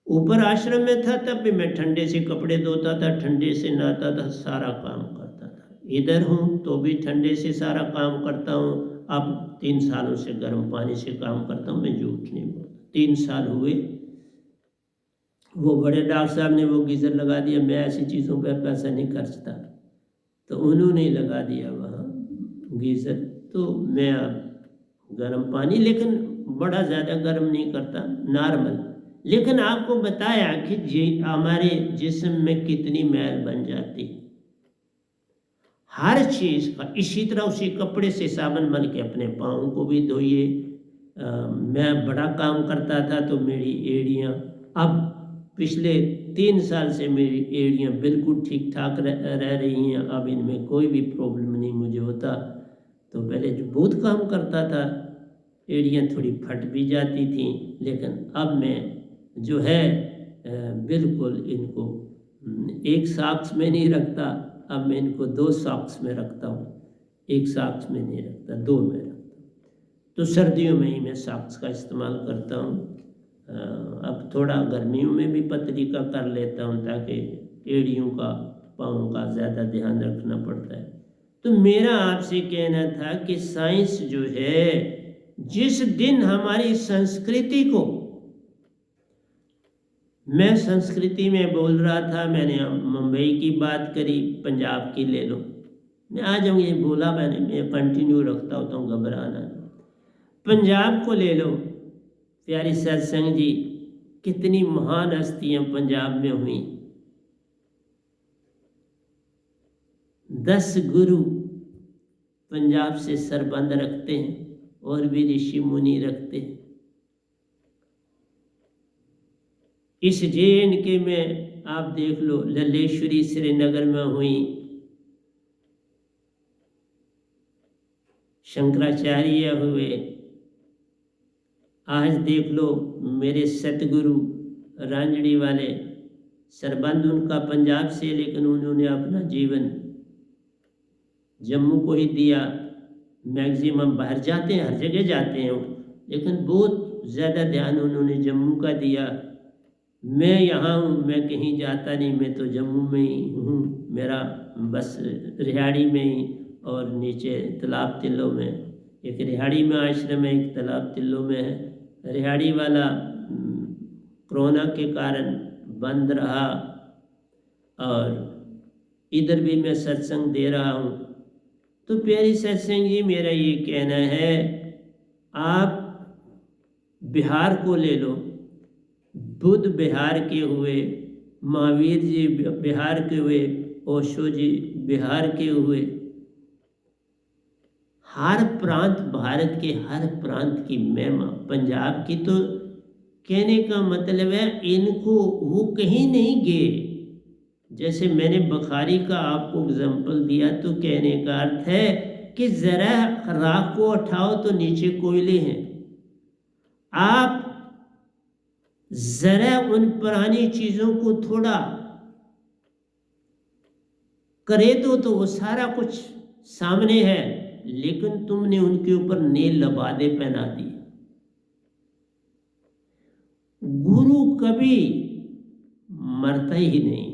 ऊपर आश्रम में था तब भी मैं ठंडे से कपड़े धोता था, ठंडे से नहाता था, सारा काम करता था। इधर हूँ तो भी ठंडे से सारा काम करता हूँ। अब 3 सालों से गर्म पानी से काम करता हूँ, मैं झूठ नहीं बोलता। 3 साल हुए। वो बड़े डॉक्टर साहब ने वो गीज़र लगा दिया। मैं ऐसी चीज़ों पर पैसा नहीं खर्चता, तो उन्होंने लगा दिया वहाँ गीज़र। तो मैं अब गर्म पानी, लेकिन बड़ा ज़्यादा गर्म नहीं करता, नॉर्मल। लेकिन आपको बताया कि हमारे जिस्म में कितनी मैल बन जाती है हर चीज़ का। इसी तरह उसी कपड़े से साबुन मल के अपने पाँव को भी धोइए। मैं बड़ा काम करता था तो मेरी एड़ियाँ, अब पिछले 3 साल से मेरी एड़ियाँ बिल्कुल ठीक ठाक रह रही हैं। अब इनमें कोई भी प्रॉब्लम नहीं मुझे होता। तो पहले जो बहुत काम करता था, एड़ियाँ थोड़ी फट भी जाती थीं, लेकिन अब मैं जो है बिल्कुल इनको एक सॉक्स में नहीं रखता। अब मैं इनको 2 सॉक्स में रखता हूँ, एक सॉक्स में नहीं रखता, 2 में रखता हूँ। तो सर्दियों में ही मैं सॉक्स का इस्तेमाल करता हूँ। अब थोड़ा गर्मियों में भी पतली का कर लेता हूँ, ताकि एड़ियों का, पाँव का ज़्यादा ध्यान रखना पड़ता है। तो मेरा आपसे कहना था कि साइंस जो है, जिस दिन हमारी संस्कृति को, मैं संस्कृति में बोल रहा था, मैंने मुंबई की बात करी, पंजाब की ले लो, मैं आ जाऊँ, ये बोला मैंने, मैं कंटिन्यू रखता होता हूँ, घबराना नहीं। पंजाब को ले लो, प्यारी सत्संग जी, कितनी महान हस्तियाँ पंजाब में हुई। 10 गुरु पंजाब से सरबंध रखते हैं, और भी ऋषि मुनि रखते हैं। इस JNK में आप देख लो, लल्लेश्वरी श्रीनगर में हुई, शंकराचार्य हुए। आज देख लो मेरे सतगुरु रांजड़ी वाले, सरबंध उनका पंजाब से, लेकिन उन्होंने अपना जीवन जम्मू को ही दिया। मैक्सिमम बाहर जाते हैं, हर जगह जाते हैं, लेकिन बहुत ज़्यादा ध्यान उन्होंने जम्मू का दिया। मैं यहाँ हूँ, मैं कहीं जाता नहीं, मैं तो जम्मू में ही हूँ। मेरा बस रिहाड़ी में ही, और नीचे तालाब तिल्लो में, एक रिहाड़ी में आश्रम है, एक तालाब तिल्लो में है। रिहाड़ी वाला कोरोना के कारण बंद रहा, और इधर भी मैं सत्संग दे रहा हूँ। तो प्यारी सत्संग जी, मेरा ये कहना है, आप बिहार को ले लो, बुद्ध बिहार के हुए, महावीर जी बिहार के हुए, ओशो जी बिहार के हुए। हर प्रांत, भारत के हर प्रांत की महिमा, पंजाब की तो कहने का मतलब है इनको वो कहीं नहीं गए। जैसे मैंने बखारी का आपको एग्जाम्पल दिया, तो कहने का अर्थ है कि जरा राख को उठाओ तो नीचे कोयले हैं। आप जरा उन पुरानी चीजों को थोड़ा करे दो तो वो सारा कुछ सामने है, लेकिन तुमने उनके ऊपर नेल लबादे पहना दिए। गुरु कभी मरता ही नहीं,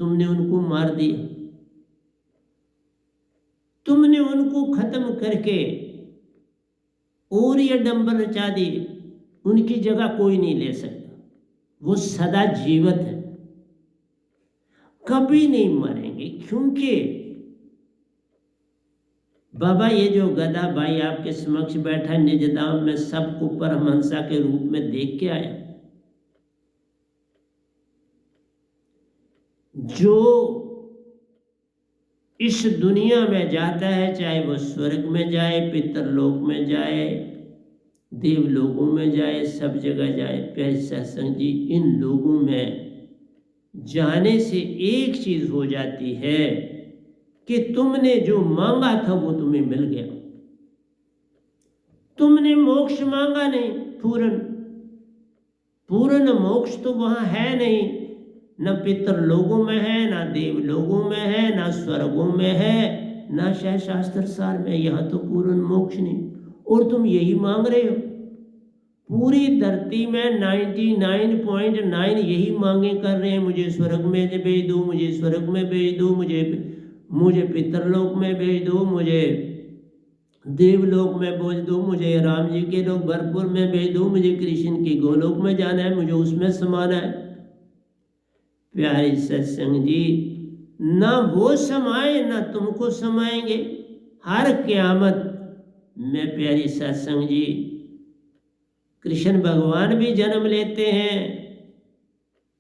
तुमने उनको मार दिया, तुमने उनको खत्म करके और ये डंबर रचा दिए, उनकी जगह कोई नहीं ले सकता। वो सदा जीवित है, कभी नहीं मरेंगे। क्योंकि बाबा ये जो गधा भाई आपके समक्ष बैठा निजधाम में सबको परमहंसा के रूप में देख के आया। जो इस दुनिया में जाता है, चाहे वो स्वर्ग में जाए, पितरलोक में जाए, देवलोकों में जाए, सब जगह जाए, प्यारे सत्संग जी, इन लोगों में जाने से एक चीज हो जाती है कि तुमने जो मांगा था वो तुम्हें मिल गया। तुमने मोक्ष मांगा नहीं, पूर्ण मोक्ष तो वहां है नहीं, न पितरलोकों में है, ना देवलोकों में है, ना स्वर्गों में है, ना शायद शास्त्र सार में। यहां तो पूर्ण मोक्ष नहीं, और तुम यही मांग रहे हो। पूरी धरती में 99.9 यही मांगे कर रहे हैं, मुझे स्वर्ग में भेज दो, मुझे स्वर्ग में भेज दो, मुझे पितरलोक में भेज दो, मुझे देवलोक में भेज दो, मुझे राम जी के लोग भरपूर में भेज दो, मुझे कृष्ण के गोलोक में जाना है, मुझे उसमें समाना है। प्यारे सत्संग जी, ना वो समाए ना तुमको समाएंगे। हर क़यामत में प्यारी सत्संग जी, कृष्ण भगवान भी जन्म लेते हैं,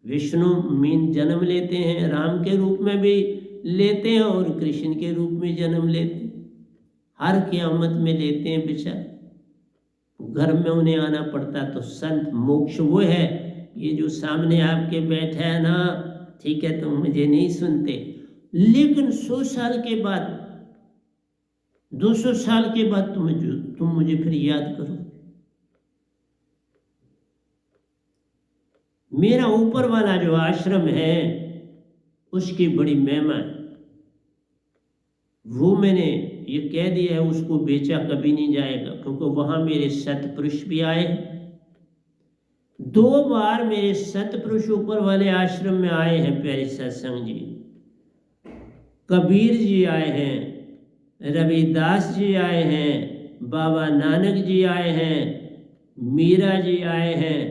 विष्णु मीन जन्म लेते हैं, राम के रूप में भी लेते हैं और कृष्ण के रूप में जन्म लेते हैं। हर क़यामत में लेते हैं बेचारे, घर में उन्हें आना पड़ता। तो संत मोक्ष वो है, ये जो सामने आपके बैठा है ना, ठीक है तुम मुझे नहीं सुनते, लेकिन 100 साल के बाद, 200 साल के बाद तुम मुझे फिर याद करो। मेरा ऊपर वाला जो आश्रम है उसकी बड़ी महिमा है। वो मैंने ये कह दिया है, उसको बेचा कभी नहीं जाएगा, क्योंकि वहां मेरे सतपुरुष भी आए। 2 बार मेरे सतपुरुष ऊपर वाले आश्रम में आए हैं प्यारे सत्संग जी। कबीर जी आए हैं, रविदास जी आए हैं, बाबा नानक जी आए हैं, मीरा जी आए हैं,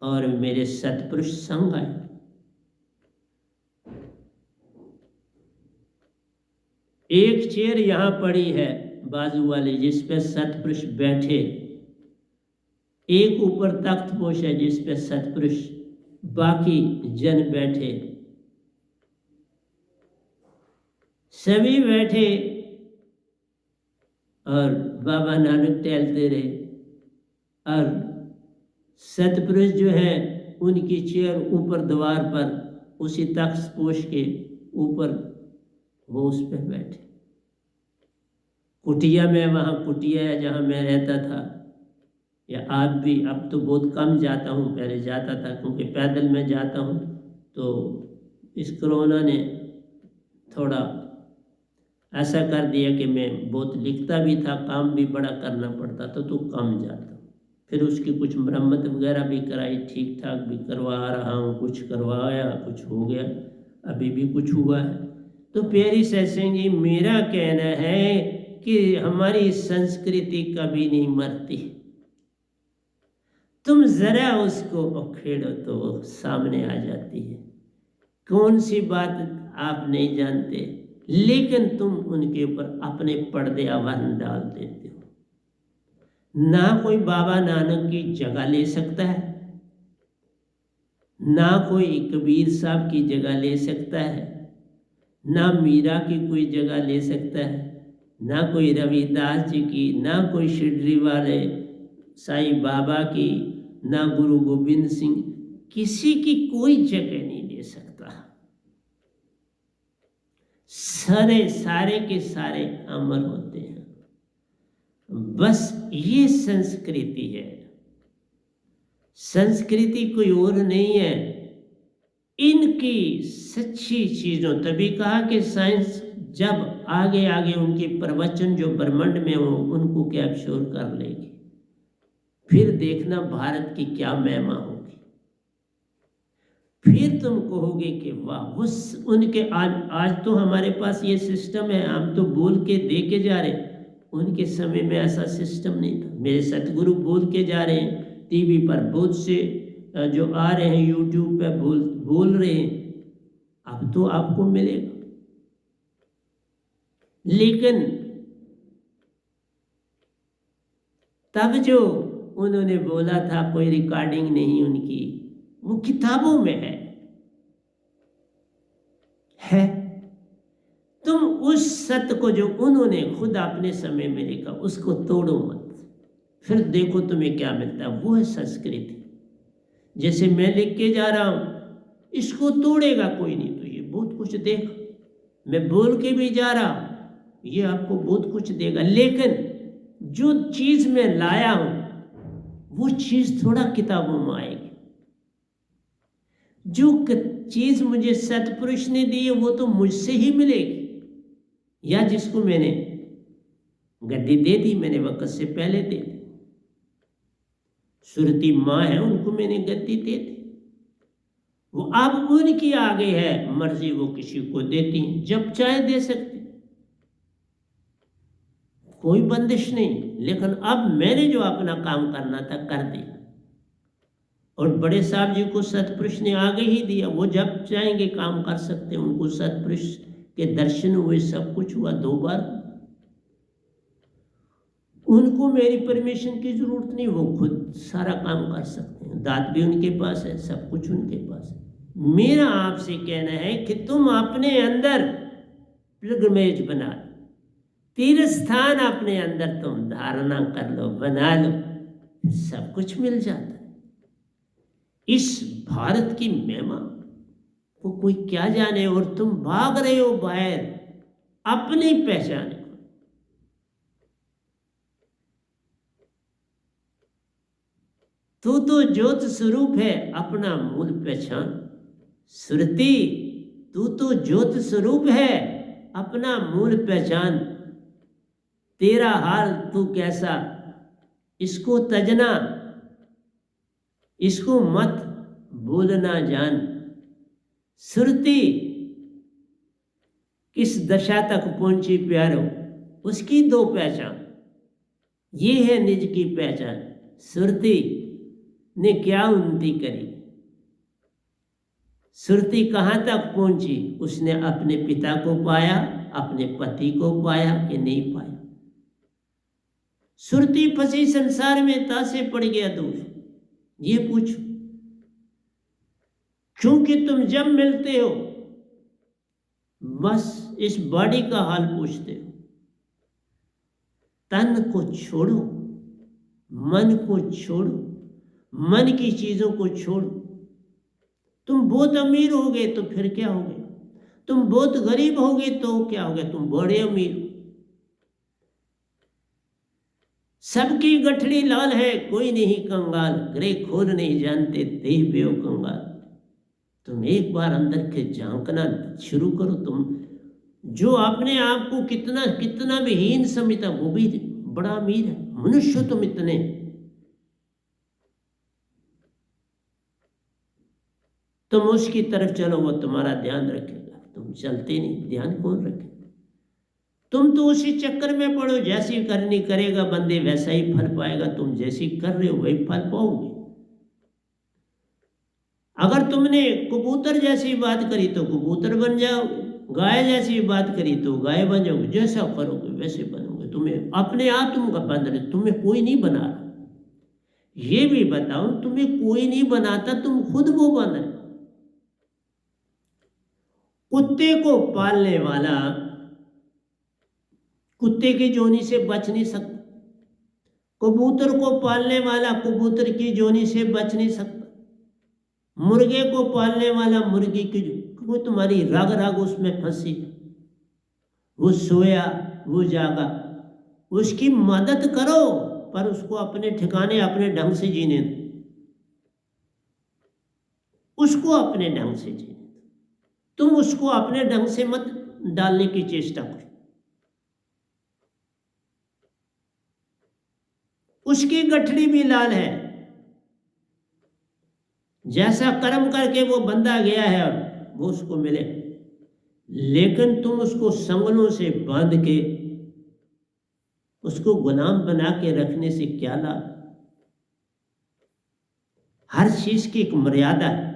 और मेरे सतपुरुष संग आए। एक चेयर यहां पड़ी है बाजू वाली, जिस पे सतपुरुष बैठे, एक ऊपर तख्त पोश है जिस पे सतपुरुष, बाकी जन बैठे, सभी बैठे और बाबा नानक टहलते रहे। और सतपुरुष जो है उनकी चेयर ऊपर द्वार पर, उसी तख्त पोश के ऊपर वो उस पर बैठे। कुटिया में, वहाँ कुटिया है जहाँ मैं रहता था, या आप भी, अब तो बहुत कम जाता हूँ, पहले जाता था क्योंकि पैदल में जाता हूँ। तो इस कोरोना ने थोड़ा ऐसा कर दिया कि मैं बहुत लिखता भी था, काम भी बड़ा करना पड़ता था, तो कम जाता। फिर उसकी कुछ मरम्मत वगैरह भी कराई, ठीक ठाक भी करवा रहा हूँ, कुछ करवाया, कुछ हो गया, अभी भी कुछ हुआ है। तो प्यारी सत्संग जी, मेरा कहना है कि हमारी संस्कृति कभी नहीं मरती। तुम जरा उसको उखेड़ो तो वो सामने आ जाती है। कौन सी बात आप नहीं जानते, लेकिन तुम उनके ऊपर अपने पर्दे आवरण डाल देते हो। ना कोई बाबा नानक की जगह ले सकता है, ना कोई कबीर साहब की जगह ले सकता है, ना मीरा की कोई जगह ले सकता है, ना कोई रविदास जी की, ना कोई शिरडी वाले साईं बाबा की, ना गुरु गोविंद सिंह, किसी की कोई जगह नहीं ले सकता। सारे के सारे अमर होते हैं। बस ये संस्कृति है, संस्कृति कोई और नहीं है। इनकी सच्ची चीजों, तभी कहा कि साइंस जब आगे आगे उनके प्रवचन जो ब्रह्मांड में हो उनको कैप्चर कर लेगी, फिर देखना भारत की क्या महिमा होगी। फिर तुम कहोगे कि वाह, उस उनके आज तो हमारे पास ये सिस्टम है, हम तो बोल के दे के जा रहे, उनके समय में ऐसा सिस्टम नहीं था। मेरे सतगुरु बोल के जा रहे हैं, टीवी पर बहुत से जो आ रहे हैं, यूट्यूब पे बोल रहे हैं, अब तो आपको मिलेगा। लेकिन तब जो उन्होंने बोला था कोई रिकॉर्डिंग नहीं उनकी, वो किताबों में है। तुम उस सत्य को जो उन्होंने खुद अपने समय में लिखा उसको तोड़ो मत, फिर देखो तुम्हें क्या मिलता है। वो है संस्कृति। जैसे मैं लिख के जा रहा हूं, इसको तोड़ेगा कोई नहीं तो ये बहुत कुछ देगा। मैं बोल के भी जा रहा हूं, ये आपको बहुत कुछ देगा। लेकिन जो चीज मैं लाया हूं वो चीज थोड़ा किताबों में आएगी। जो चीज मुझे सतपुरुष ने दी है वो तो मुझसे ही मिलेगी, या जिसको मैंने गद्दी दे दी, मैंने वक्त से पहले दे दी। सुरती माँ है, उनको मैंने गद्दी दे दी, वो अब उनकी आगे है मर्जी, वो किसी को देती हैं, जब चाहे दे सकती, कोई बंदिश नहीं। लेकिन अब मैंने जो अपना काम करना था कर दिया, और बड़े साहब जी को सतपुरुष ने आगे ही दिया, वो जब चाहेंगे काम कर सकते हैं। उनको सतपुरुष के दर्शन हुए, सब कुछ हुआ 2 बार। उनको मेरी परमिशन की जरूरत नहीं, वो खुद सारा काम कर सकते हैं। दांत भी उनके पास है, सब कुछ उनके पास है। मेरा आपसे कहना है कि तुम अपने अंदर पिलग्रिमेज बना लो, तीर्थ स्थान अपने अंदर तुम धारणा कर लो, बना लो, सब कुछ मिल जाता है। इस भारत की महिमा को कोई क्या जाने, और तुम भाग रहे हो बाहर अपनी पहचान को। तू तो ज्योत स्वरूप है, अपना मूल पहचान। सुरती, तू तो ज्योत स्वरूप है, अपना मूल पहचान। तेरा हाल तू कैसा, इसको तजना, इसको मत भूलना जान। सुरती किस दशा तक पहुंची प्यारो, उसकी 2 पहचान। ये है निज की पहचान। सुरती ने क्या उन्नति करी, सुरती कहाँ तक पहुंची, उसने अपने पिता को पाया, अपने पति को पाया कि नहीं पाया। सुरती फंसी संसार में, तासे पड़ गया दूर। ये पूछो, क्योंकि तुम जब मिलते हो बस इस बॉडी का हाल पूछते हो। तन को छोड़ो, मन को छोड़ो, मन की चीजों को छोड़ो। तुम बहुत अमीर हो गए तो फिर क्या हो गया, तुम बहुत गरीब हो गए तो क्या हो गया, तुम बड़े अमीर हो। सबकी गठड़ी लाल है, कोई नहीं कंगाल, ग्रे खोर नहीं जानते देह बेओ कंगाल। तुम एक बार अंदर के झांकना शुरू करो। तुम जो अपने आप को कितना कितना भी हीन समझता, वो भी बड़ा अमीर है। मनुष्य तुम इतने, तुम उसकी तरफ चलो, वो तुम्हारा ध्यान रखेगा। तुम चलते नहीं, ध्यान कौन रखेगा। तुम तो उसी चक्कर में पड़ो, जैसी करनी करेगा बंदे वैसा ही फल पाएगा। तुम जैसी कर रहे हो वही फल पाओगे। अगर तुमने कबूतर जैसी बात करी तो कबूतर बन जाओगे, गाय जैसी बात करी तो गाय बन जाओगे। जैसा करोगे वैसे बनोगे। तुम्हें अपने आप तुम बन रहे, तुम्हें कोई नहीं बना रहा। ये भी बताओ, तुम्हें कोई नहीं बनाता, तुम खुद वो बन रहे। कुत्ते को पालने वाला कुत्ते की जोनी से बच नहीं सकता, कबूतर को पालने वाला कबूतर की जोनी से बच नहीं सकता, मुर्गे को पालने वाला मुर्गी की, वो तुम्हारी रग रग उसमें फंसी, वो सोया वो जागा, उसकी मदद करो पर उसको अपने ठिकाने अपने ढंग से जीने दो, उसको अपने ढंग से जीने दो, तुम उसको अपने ढंग से मत डालने की चेष्टा करो। उसकी गठड़ी भी लाल है, जैसा कर्म करके वो बंदा गया है और वो उसको मिले, लेकिन तुम उसको संगलों से बांध के उसको गुलाम बना के रखने से क्या लाभ। हर चीज की एक मर्यादा है।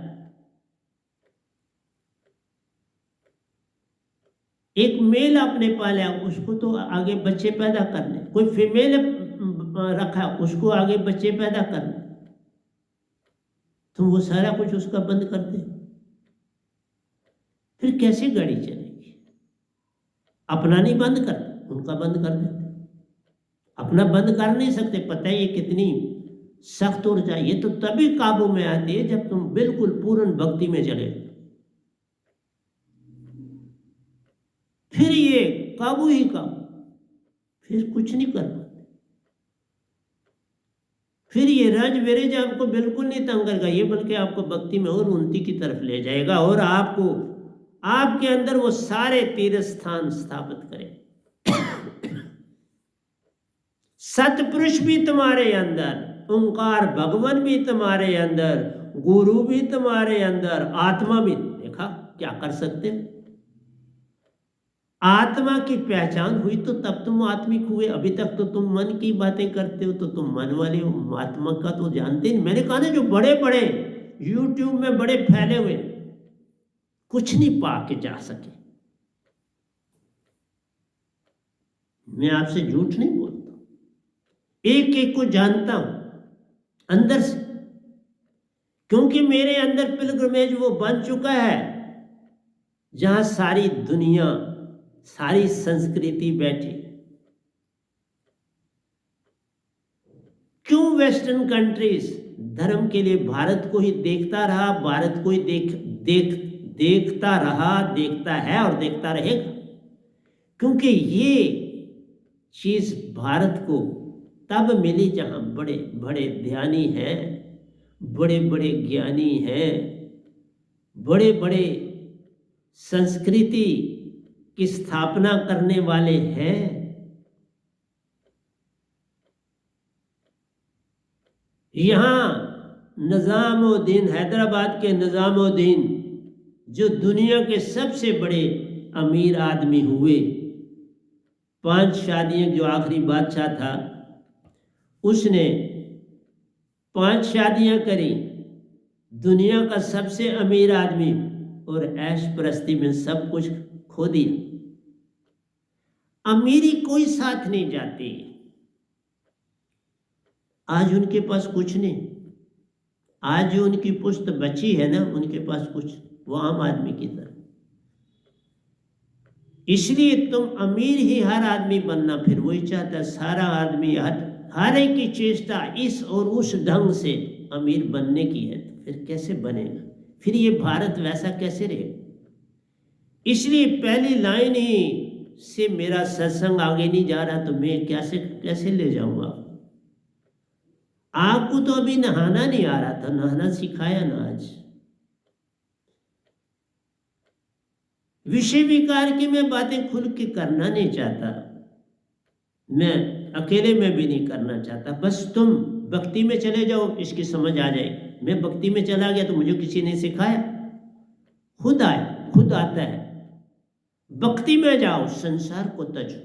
एक मेल आपने पाला उसको तो आगे बच्चे पैदा करने, कोई फीमेल रखा उसको आगे बच्चे पैदा करने, तुम वो सारा कुछ उसका बंद कर दे, फिर कैसे गाड़ी चलेगी। अपना नहीं बंद करते, उनका बंद कर देते। अपना बंद कर नहीं सकते, पता है ये कितनी सख्त ऊर्जा, ये तो तभी काबू में आती है जब तुम बिल्कुल पूर्ण भक्ति में चले, फिर ये काबू ही काबू, फिर कुछ नहीं कर पाते, फिर ये रज विरज आपको बिल्कुल नहीं तंग करेगा, ये बल्कि आपको भक्ति में और उन्नति की तरफ ले जाएगा और आपको आपके अंदर वो सारे तीर्थ स्थान स्थापित करे। सतपुरुष भी तुम्हारे अंदर, ओंकार भगवान भी तुम्हारे अंदर, गुरु भी तुम्हारे अंदर, आत्मा भी। देखा क्या कर सकते हैं, आत्मा की पहचान हुई तो तब तुम आत्मिक हुए। अभी तक तो तुम मन की बातें करते हो, तो तुम मन वाले हो, आत्मा का तो जानते नहीं। मैंने कहा ना, जो बड़े बड़े यूट्यूब में बड़े फैले हुए कुछ नहीं पा के जा सके। मैं आपसे झूठ नहीं बोलता, एक एक को जानता हूं अंदर से, क्योंकि मेरे अंदर पिलग्रिमेज वो बन चुका है जहां सारी दुनिया सारी संस्कृति बैठी। क्यों वेस्टर्न कंट्रीज धर्म के लिए भारत को ही देखता रहा, भारत को ही देखता रहा, देखता है और देखता रहेगा, क्योंकि ये चीज भारत को तब मिली जहां बड़े बड़े ध्यानी हैं, बड़े बड़े ज्ञानी हैं, बड़े बड़े संस्कृति की स्थापना करने वाले हैं। यहां निजामुद्दीन, हैदराबाद के निजामुद्दीन जो दुनिया के सबसे बड़े अमीर आदमी हुए, 5 शादियां, जो आखिरी बादशाह था उसने 5 शादियां करी, दुनिया का सबसे अमीर आदमी, और ऐश प्रस्ती में सब कुछ खो दिया। अमीरी कोई साथ नहीं जाती। आज उनके पास कुछ नहीं, आज जो उनकी पुश्त बची है ना, उनके पास कुछ, वो आम आदमी की तरह। इसलिए तुम अमीर ही हर आदमी बनना फिर वही चाहता है, सारा आदमी हर एक की चेष्टा इस और उस ढंग से अमीर बनने की है, तो फिर कैसे बनेगा, फिर ये भारत वैसा कैसे रहेगा। इसलिए पहली लाइन ही से मेरा सत्संग आगे नहीं जा रहा, तो मैं कैसे ले जाऊंगा। आपको तो अभी नहाना नहीं आ रहा था, नहाना सिखाया ना आज। विषय विकार की मैं बातें खुल के करना नहीं चाहता, मैं अकेले में भी नहीं करना चाहता। बस तुम भक्ति में चले जाओ, इसकी समझ आ जाए। मैं भक्ति में चला गया तो मुझे किसी ने सिखाया, खुद आया, खुद आता है। भक्ति में जाओ, संसार को तजो,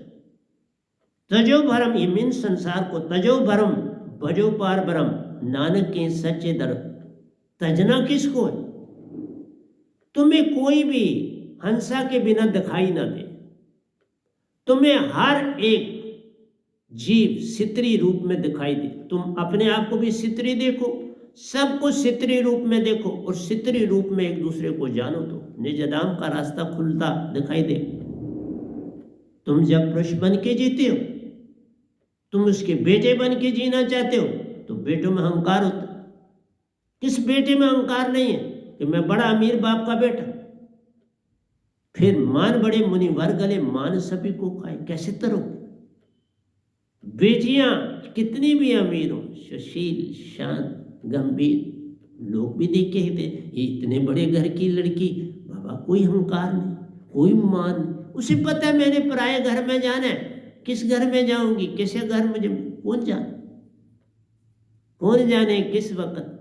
तजो भरम, ये मीन संसार को तजो भरम, भजो पार ब्रह्म, नानक के सच्चे दर। तजना किसको है? तुम्हें कोई भी हंसा के बिना दिखाई ना दे, तुम्हें हर एक जीव सित्री रूप में दिखाई दे। तुम अपने आप को भी सित्री देखो, सबको सितरी रूप में देखो और सितरी रूप में एक दूसरे को जानो, तो निजदाम का रास्ता खुलता दिखाई दे। तुम जब पुरुष बन के जीते हो, तुम उसके बेटे बन के जीना चाहते हो, तो बेटों में अहंकार होता। किस बेटे में अहंकार नहीं है कि मैं बड़ा अमीर बाप का बेटा। फिर मान बड़े मुनिवर गले, मान सभी को खाए, कैसे तरो। बेटियां कितनी भी अमीर हो, सुशील, शांत, गंभीर, लोग भी देख के ही थे, ये इतने बड़े घर की लड़की, बाबा कोई अहंकार नहीं, कोई मान नहीं। उसे पता है मैंने पराये घर में जाना है, किस घर में जाऊंगी, कैसे घर मुझे कौन जाने किस वक्त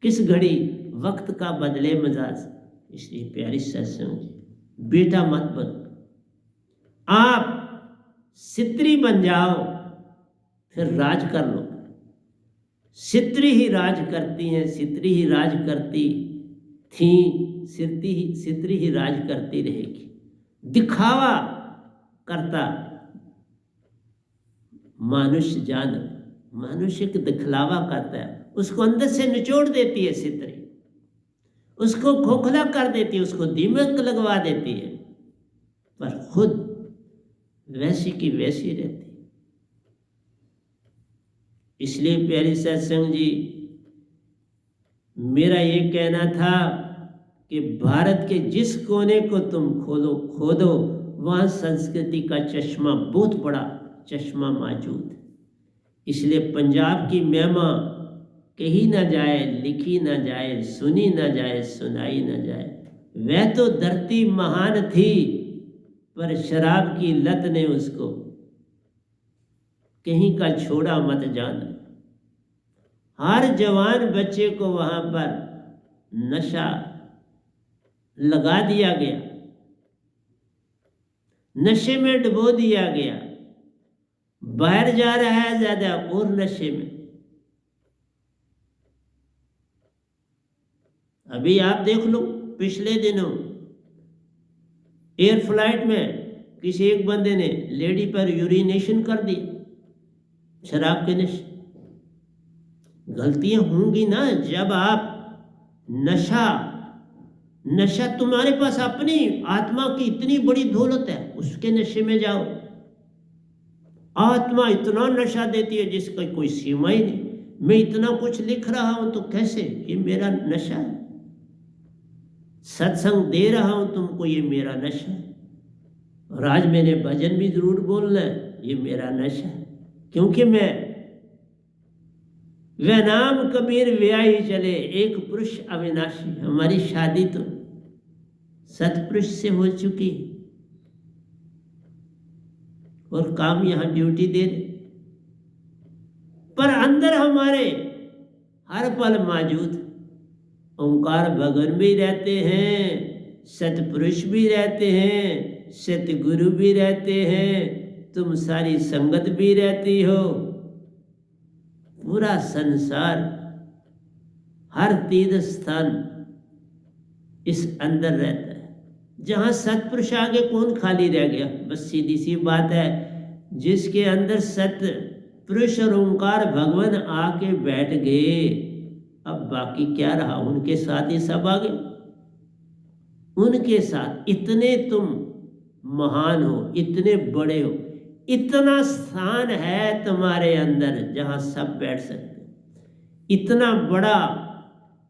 किस घड़ी वक्त का बदले मिजाज। इसलिए प्यारी सत्संग जी, बेटा मत बनो, आप सित्री बन जाओ, फिर राज कर लो। सित्री ही राज करती हैं, सित्री ही राज करती थी, सित्री ही राज करती रहेगी। दिखावा करता मनुष्य जान, मनुष्य का दिखलावा करता है, उसको अंदर से निचोड़ देती है सित्री, उसको खोखला कर देती है, उसको दीमक लगवा देती है, पर खुद वैसी की वैसी रहती। इसलिए प्यारी सत्संग जी, मेरा ये कहना था कि भारत के जिस कोने को तुम खोदो वहाँ संस्कृति का चश्मा, बहुत बड़ा चश्मा मौजूद है। इसलिए पंजाब की महिमा कही ना जाए, लिखी ना जाए, सुनी ना जाए, सुनाई ना जाए। वह तो धरती महान थी, पर शराब की लत ने उसको कहीं का छोड़ा मत जाना। हर जवान बच्चे को वहां पर नशा लगा दिया गया, नशे में डुबो दिया गया। बाहर जा रहा है ज्यादा और नशे में। अभी आप देख लो, पिछले दिनों एयर फ्लाइट में किसी एक बंदे ने लेडी पर यूरिनेशन कर दिया शराब के नशे। गलतियां होंगी ना, जब आप नशा तुम्हारे पास अपनी आत्मा की इतनी बड़ी दौलत है, उसके नशे में जाओ। आत्मा इतना नशा देती है जिसका कोई सीमा ही नहीं। मैं इतना कुछ लिख रहा हूं तो कैसे, ये मेरा नशा है। सत्संग दे रहा हूं तुमको, ये मेरा नशा है। और आज मैंने भजन भी जरूर बोलना है, ये मेरा नशा है। क्योंकि मैं वह नाम कबीर व्याही चले, एक पुरुष अविनाशी। हमारी शादी तो सतपुरुष से हो चुकी और काम यहां ड्यूटी दे रहे, पर अंदर हमारे हर पल मौजूद ओंकार भगवान भी रहते हैं, सतपुरुष भी रहते हैं, सतगुरु भी रहते हैं, तुम सारी संगत भी रहती हो। पूरा संसार, हर तीर्थ स्थान इस अंदर रहता है। जहां सतपुरुष आगे कौन खाली रह गया। बस सीधी सी बात है, जिसके अंदर सत्य पुरुष और ओंकार भगवान आके बैठ गए, अब बाकी क्या रहा, उनके साथ ही सब आ गए। उनके साथ इतने तुम महान हो, इतने बड़े हो, इतना स्थान है तुम्हारे अंदर जहां सब बैठ सकते। इतना बड़ा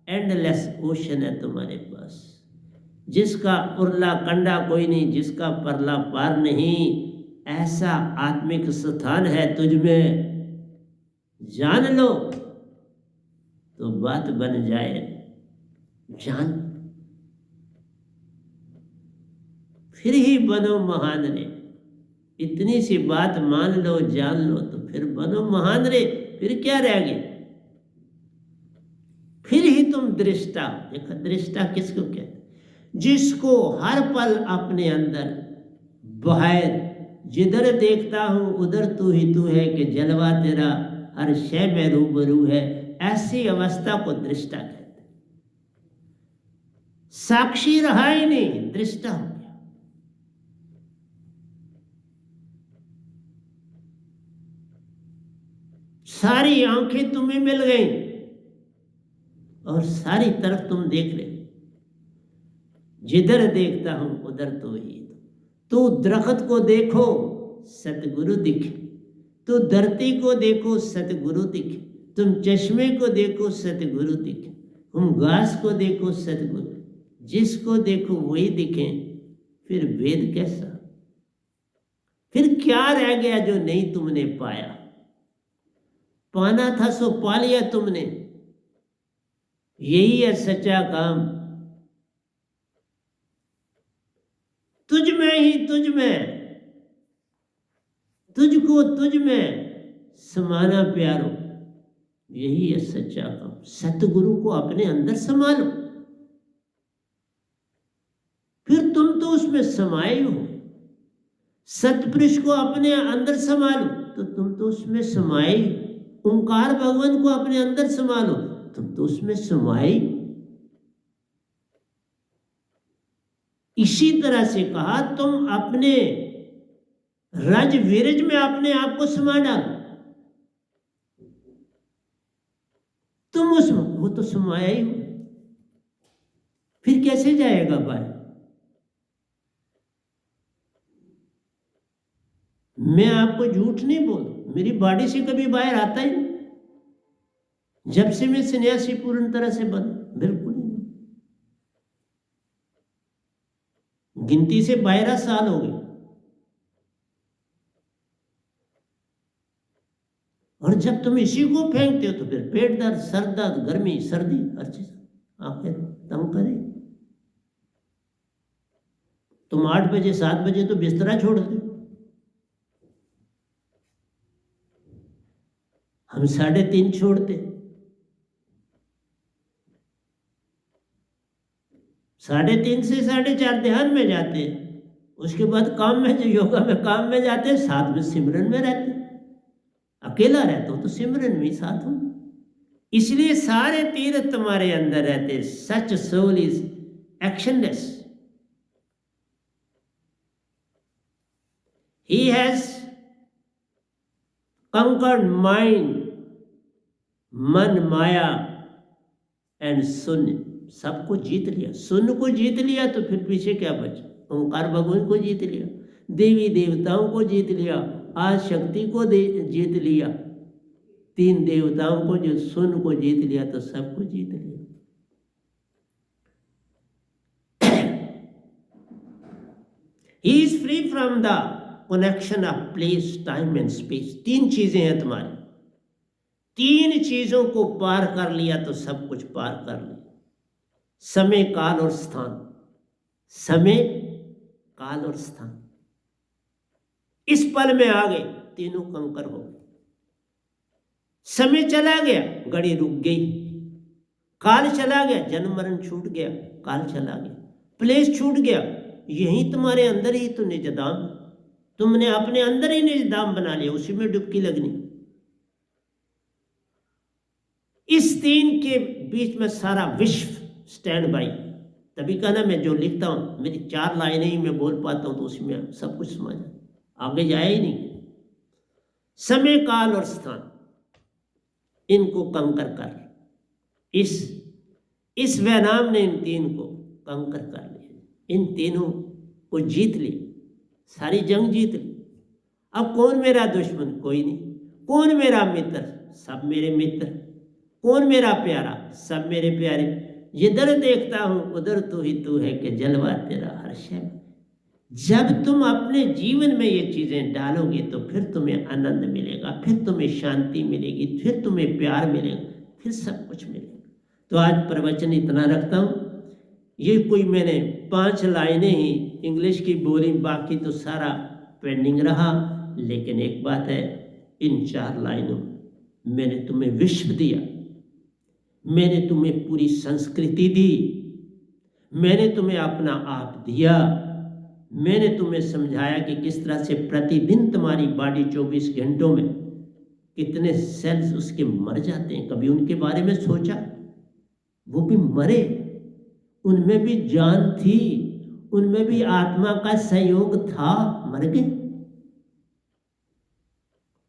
एंडलेस ओशन है तुम्हारे पास, जिसका उरला कंडा कोई नहीं, जिसका परला पार नहीं। ऐसा आत्मिक स्थान है तुझ में, जान लो तो बात बन जाए जान, फिर ही बनो महान रे। इतनी सी बात मान लो, जान लो तो फिर बनो महान रे। फिर क्या रह गया, फिर ही तुम दृष्टा हो। देखो दृष्टा किसको कहते, जिसको हर पल अपने अंदर बाहर जिधर देखता हूं उधर तू ही तू है, कि जलवा तेरा हर शय में रूबरू है। ऐसी अवस्था को दृष्टा कहते। साक्षी रहा ही नहीं, दृष्टा हो गया। सारी आंखें तुम्हें मिल गई, और सारी तरफ तुम देख रहे हो, जिधर देखता हूं उधर तो ही। तो दरख्त को देखो सतगुरु दिखे, तो धरती को देखो सतगुरु दिखे, तुम चश्मे को देखो सतगुरु दिखे, तुम घास को देखो सतगुरु, जिसको देखो वही दिखे। फिर वेद कैसा, फिर क्या रह गया जो नहीं तुमने पाया? पाना था सो पा लिया तुमने, यही है सच्चा काम। तुझ में ही तुझ में, तुझको तुझ में समाना प्यारो, यही है सच्चा काम। सतगुरु को अपने अंदर संभालो, फिर तुम तो उसमें समाये हो। सतपुरुष को अपने अंदर संभालो तो तुम तो उसमें समाये। ओंकार भगवान को अपने अंदर संभालो तुम तो उसमें समाये। इसी तरह से कहा, तुम अपने रज विरज में अपने आप को समा डालो, तुम उसमें, वो तो समाया ही हो। फिर कैसे जाएगा बाहर? मैं आपको झूठ नहीं बोल, मेरी बॉडी से कभी बाहर आता ही नहीं। जब से मैं सन्यासी पूर्ण तरह से बना, बिल्कुल नहीं। गिनती से 12 साल हो गए। और जब तुम इसी को फेंकते हो तो फिर पेट दर्द, सर दर्द, गर्मी, सर्दी, हर चीज आखिर तंग करे। तुम 8 बजे 7 बजे तो बिस्तरा छोड़ दो, हम 3:30 छोड़ते, 3:30 से 4:30 ध्यान में जाते, उसके बाद काम में, जो योगा में काम में जाते, साथ में सिमरन में रहते। अकेला रहता हूं तो सिमरन में साथ हूं, इसलिए सारे तीर्थ तुम्हारे अंदर रहते। Such soul is actionless, he has conquered mind, मन, माया एंड शून्य, सबको जीत लिया। शून्य को जीत लिया तो फिर पीछे क्या बचा? ओंकार भगवान को जीत लिया, देवी देवताओं को जीत लिया, आज शक्ति को जीत लिया, 3 देवताओं को, जो शून्य को जीत लिया तो सबको जीत लिया। He is free from the connection of place, time and space। 3 चीजें हैं तुम्हारी, 3 चीजों को पार कर लिया तो सब कुछ पार कर लिया। समय, काल और स्थान, समय, काल और स्थान, इस पल में आ गए, तीनों कंकर हो गए। समय चला गया, घड़ी रुक गई। काल चला गया, जन्म मरण छूट गया, काल चला गया। प्लेस छूट गया, यही तुम्हारे अंदर ही तो निजदाम, तुमने अपने अंदर ही निजदाम बना लिया, उसी में डुबकी लगनी। इस 3 के बीच में सारा विश्व स्टैंड बाई। तभी कहना, मैं जो लिखता हूं, मेरी 4 लाइनें ही मैं बोल पाता हूं तो उसी में सब कुछ समझ जाए, आगे जाए ही नहीं। समय, काल और स्थान, इनको कंकर कर। इस वैनाम ने इन 3 को कंकर कर लिया, इन तीनों को जीत ली, सारी जंग जीत ली। अब कौन मेरा दुश्मन? कोई नहीं। कौन मेरा मित्र? सब मेरे मित्र। कौन मेरा प्यारा? सब मेरे प्यारे। जिधर देखता हूं उधर तू ही तू है, कि जलवा तेरा हर शय। जब तुम अपने जीवन में ये चीजें डालोगे तो फिर तुम्हें आनंद मिलेगा, फिर तुम्हें शांति मिलेगी, फिर तुम्हें प्यार मिलेगा, फिर सब कुछ मिलेगा। तो आज प्रवचन इतना रखता हूं। ये कोई मैंने 5 लाइनें ही इंग्लिश की बोली, बाकी तो सारा पेंडिंग रहा। लेकिन एक बात है, इन 4 लाइनों मैंने तुम्हें विश्व दिया, मैंने तुम्हें पूरी संस्कृति दी, मैंने तुम्हें अपना आप दिया, मैंने तुम्हें समझाया कि किस तरह से प्रतिदिन तुम्हारी बॉडी 24 घंटों में कितने सेल्स उसके मर जाते हैं। कभी उनके बारे में सोचा? वो भी मरे, उनमें भी जान थी, उनमें भी आत्मा का सहयोग था, मर गए,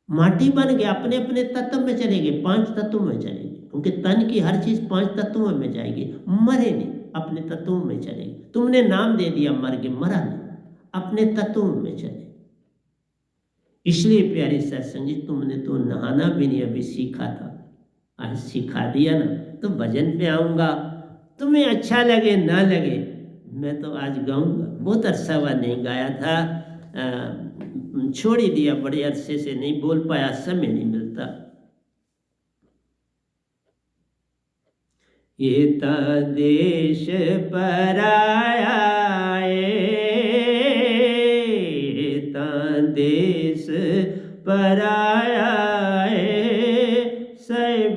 माटी बन गए, अपने अपने तत्व में चले गए, 5 तत्वों में चले गए। क्योंकि तन की हर चीज 5 तत्वों में जाएगी, मरे नहीं, अपने तत्वों में चलेगी। तुमने नाम दे दिया मर के, मरा नहीं, अपने तत्वों में चले। इसलिए प्यारी सत्संग जी, तुमने तो नहाना भी नहीं अभी सीखा था, आज सिखा दिया ना, तो भजन पे आऊँगा, तुम्हें अच्छा लगे ना लगे, मैं तो आज गाऊँगा। बहुत अरसा हुआ नहीं गाया था, छोड़ ही दिया, बड़े अरसे से नहीं बोल पाया, समय नहीं मिलता। ये ता देश पराया, ये ता देश पराया,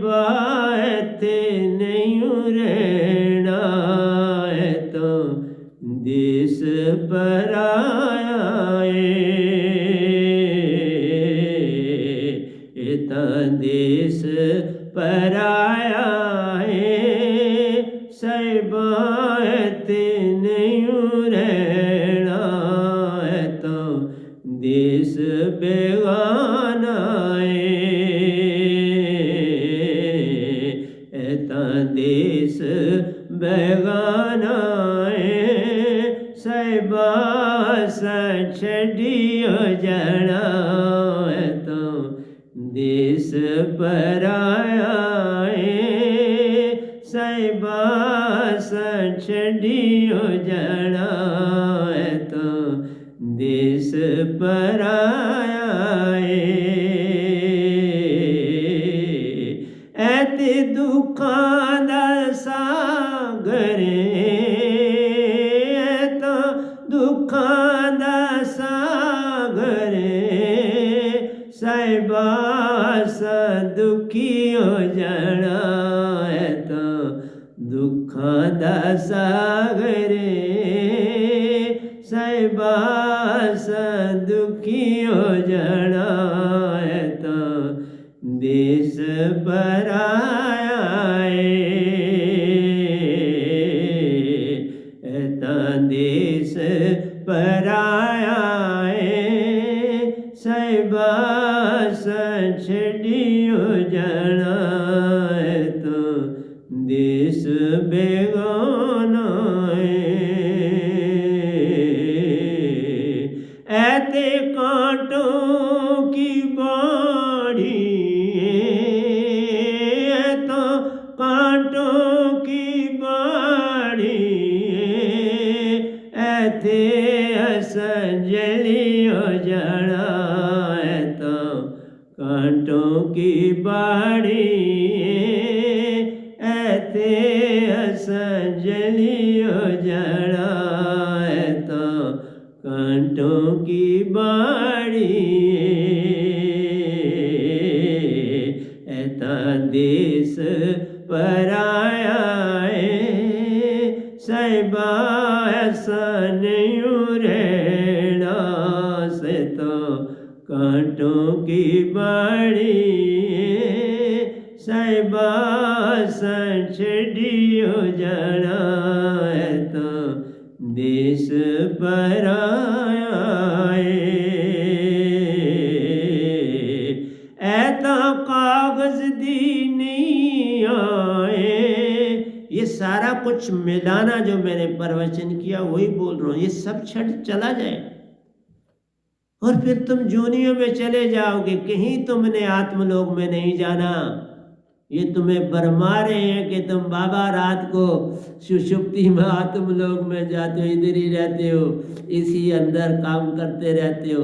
बात नहीं रहना है तो देश पराया, इतना देश पराया, बात नहीं रहना है तो देश बेगाना, देश बेगाना, बास छड़ियो जाना तो देश पराया, बास छड़ियो जाना तो देश पराया, ऐते दुखां दा सागर, तो दुखां दा सागर, बास दुखी हो जाना तो दुखां दा सागर, बास दुखी हो जाना तो देश पराया, देश पराया, बास छड़ियो जाना तो देश बेगाना, ऐते कांटों की बाड़ी, तो कांटों की बाड़ी, ऐते असंजली हो जाना तो कांटों की बाड़ी, ऐते असंजली हो जाना तो कांटों की बाड़ी, ऐता देश पराया, बास नहीं रहना से तो कांटों की बाड़ी, बास छड़ियो जाना तो देश पराया, ऐता कागज दी नहीं आए। ये सारा कुछ मिलाना जो मैंने प्रवचन किया वही बोल रहा हूँ, ये सब छड़ चला जाए और फिर तुम जूनियों में चले जाओगे, कहीं तुमने आत्मलोक में नहीं जाना। ये तुम्हें भरमा रहे हैं कि तुम बाबा रात को सुषुप्ति में आत्मलोक में जाते हो, इधर ही रहते हो, इसी अंदर काम करते रहते हो,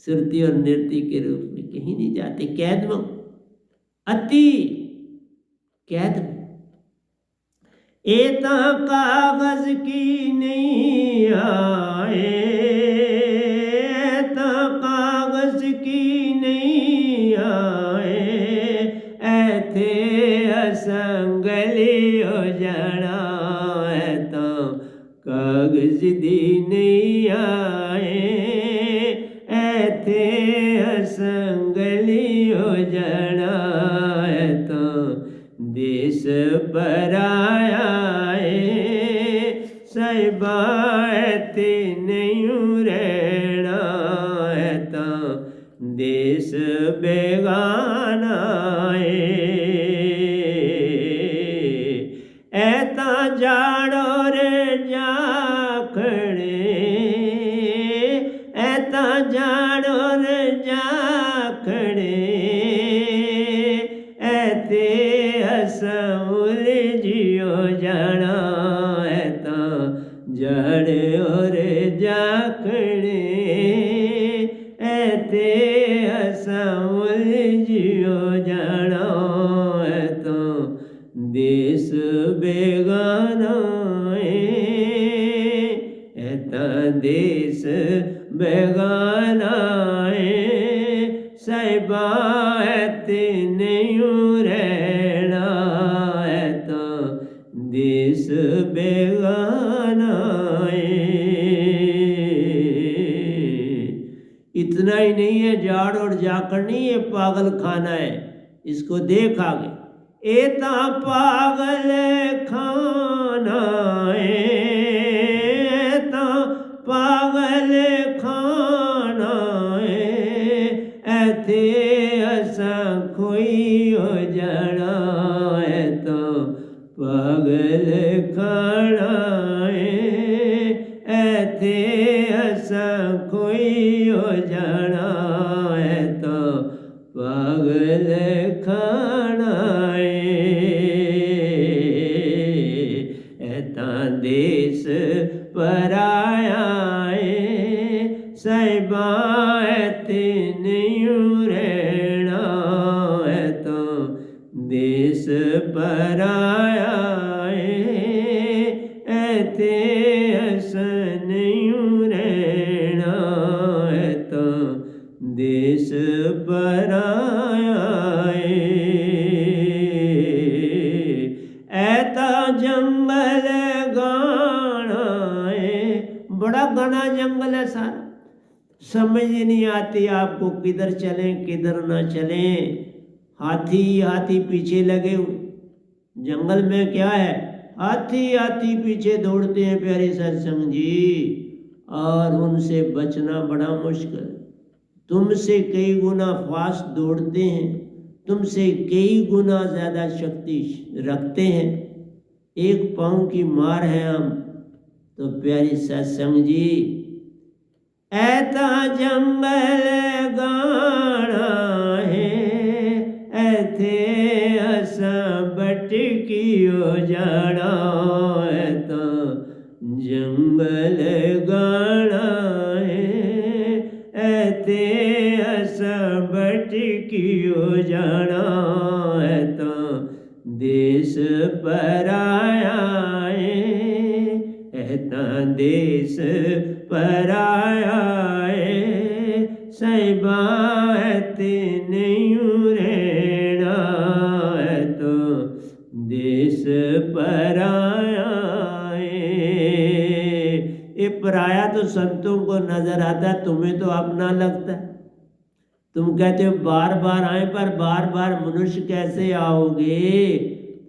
सुरती और नृत्य के रूप में कहीं नहीं जाते, कैद में, अति कैद में। एता कागज की नहीं आए, एता कागज की नहीं आए, ऐथे असंगली हो जाना तो कागज दी नहीं आए, ऐथे असंगली हो जाना तो देश पराया, बात नहीं रहना तो देश बेगाना, जड़ और जाखड़े ऐते असा उलझियो जाना तो देश बेगाना ऐता देश बेगाना साहिबा ऐते नहीं रहना ऐता देश बेगाना। इतना ही नहीं है, जाड़ और जाकर नहीं, ये पागल खाना है। इसको देख आगे, एता पागल खाना एता पागल खाना ऐथे असा कोई हो जाना तो पागल खाना ऐथे असा कोई हो जाना तो पागल खाना ऐता देश पराया साहिबा ऐते नहीं रहना ऐता देश पराया ऐते असा नहीं रहना ऐता देश पराया ऐता जंगल गाना बड़ा घना जंगल है सारा, समझ ही नहीं आती आपको किधर चलें किधर ना चलें। हाथी हाथी पीछे लगे हुए, जंगल में क्या है, हाथी हाथी पीछे दौड़ते हैं प्यारे सत्संग जी, और उनसे बचना बड़ा मुश्किल। तुमसे कई गुना फास्ट दौड़ते हैं, तुमसे कई गुना ज़्यादा शक्ति रखते हैं, एक पाँव की मार है हम। तो प्यारी सत्संग जी, ऐता जंगल गाना है ऐथे असा बटकियो जाना ऐता जंगल गाना है ऐथे असा बटकियो जाना ऐता देश पराया ऐता देश पराया साहिबा ऐते नहीं रहना तो देश पराया। ये पराया तो संतों को नजर आता है, तुम्हें तो अपना लगता है। तुम कहते हो बार बार आए, पर बार बार मनुष्य कैसे आओगे?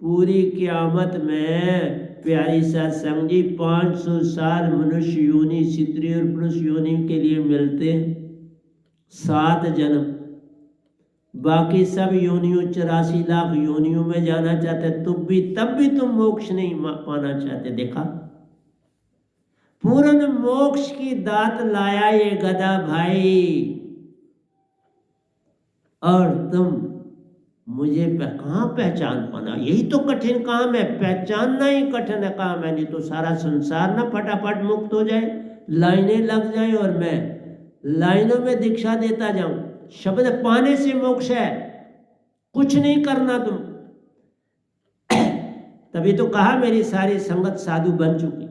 पूरी क़यामत में प्यारी सत्संग जी 500 साल मनुष्य योनि स्त्री और पुरुष योनि के लिए मिलते हैं, 7 जन्म। बाकी सब योनियों 84 लाख योनियों में जाना चाहते, तब भी तुम मोक्ष नहीं पाना चाहते। देखा, पूर्ण मोक्ष की दात लाया ये गधा भाई, और तुम मुझे कहाँ पहचान पाना? यही तो कठिन काम है, पहचानना ही कठिन काम है। नहीं तो सारा संसार ना फटाफट मुक्त हो जाए, लाइनें लग जाए और मैं लाइनों में दीक्षा देता जाऊं। शब्द पाने से मोक्ष है, कुछ नहीं करना तुम। तभी तो कहा मेरी सारी संगत साधु बन चुकी।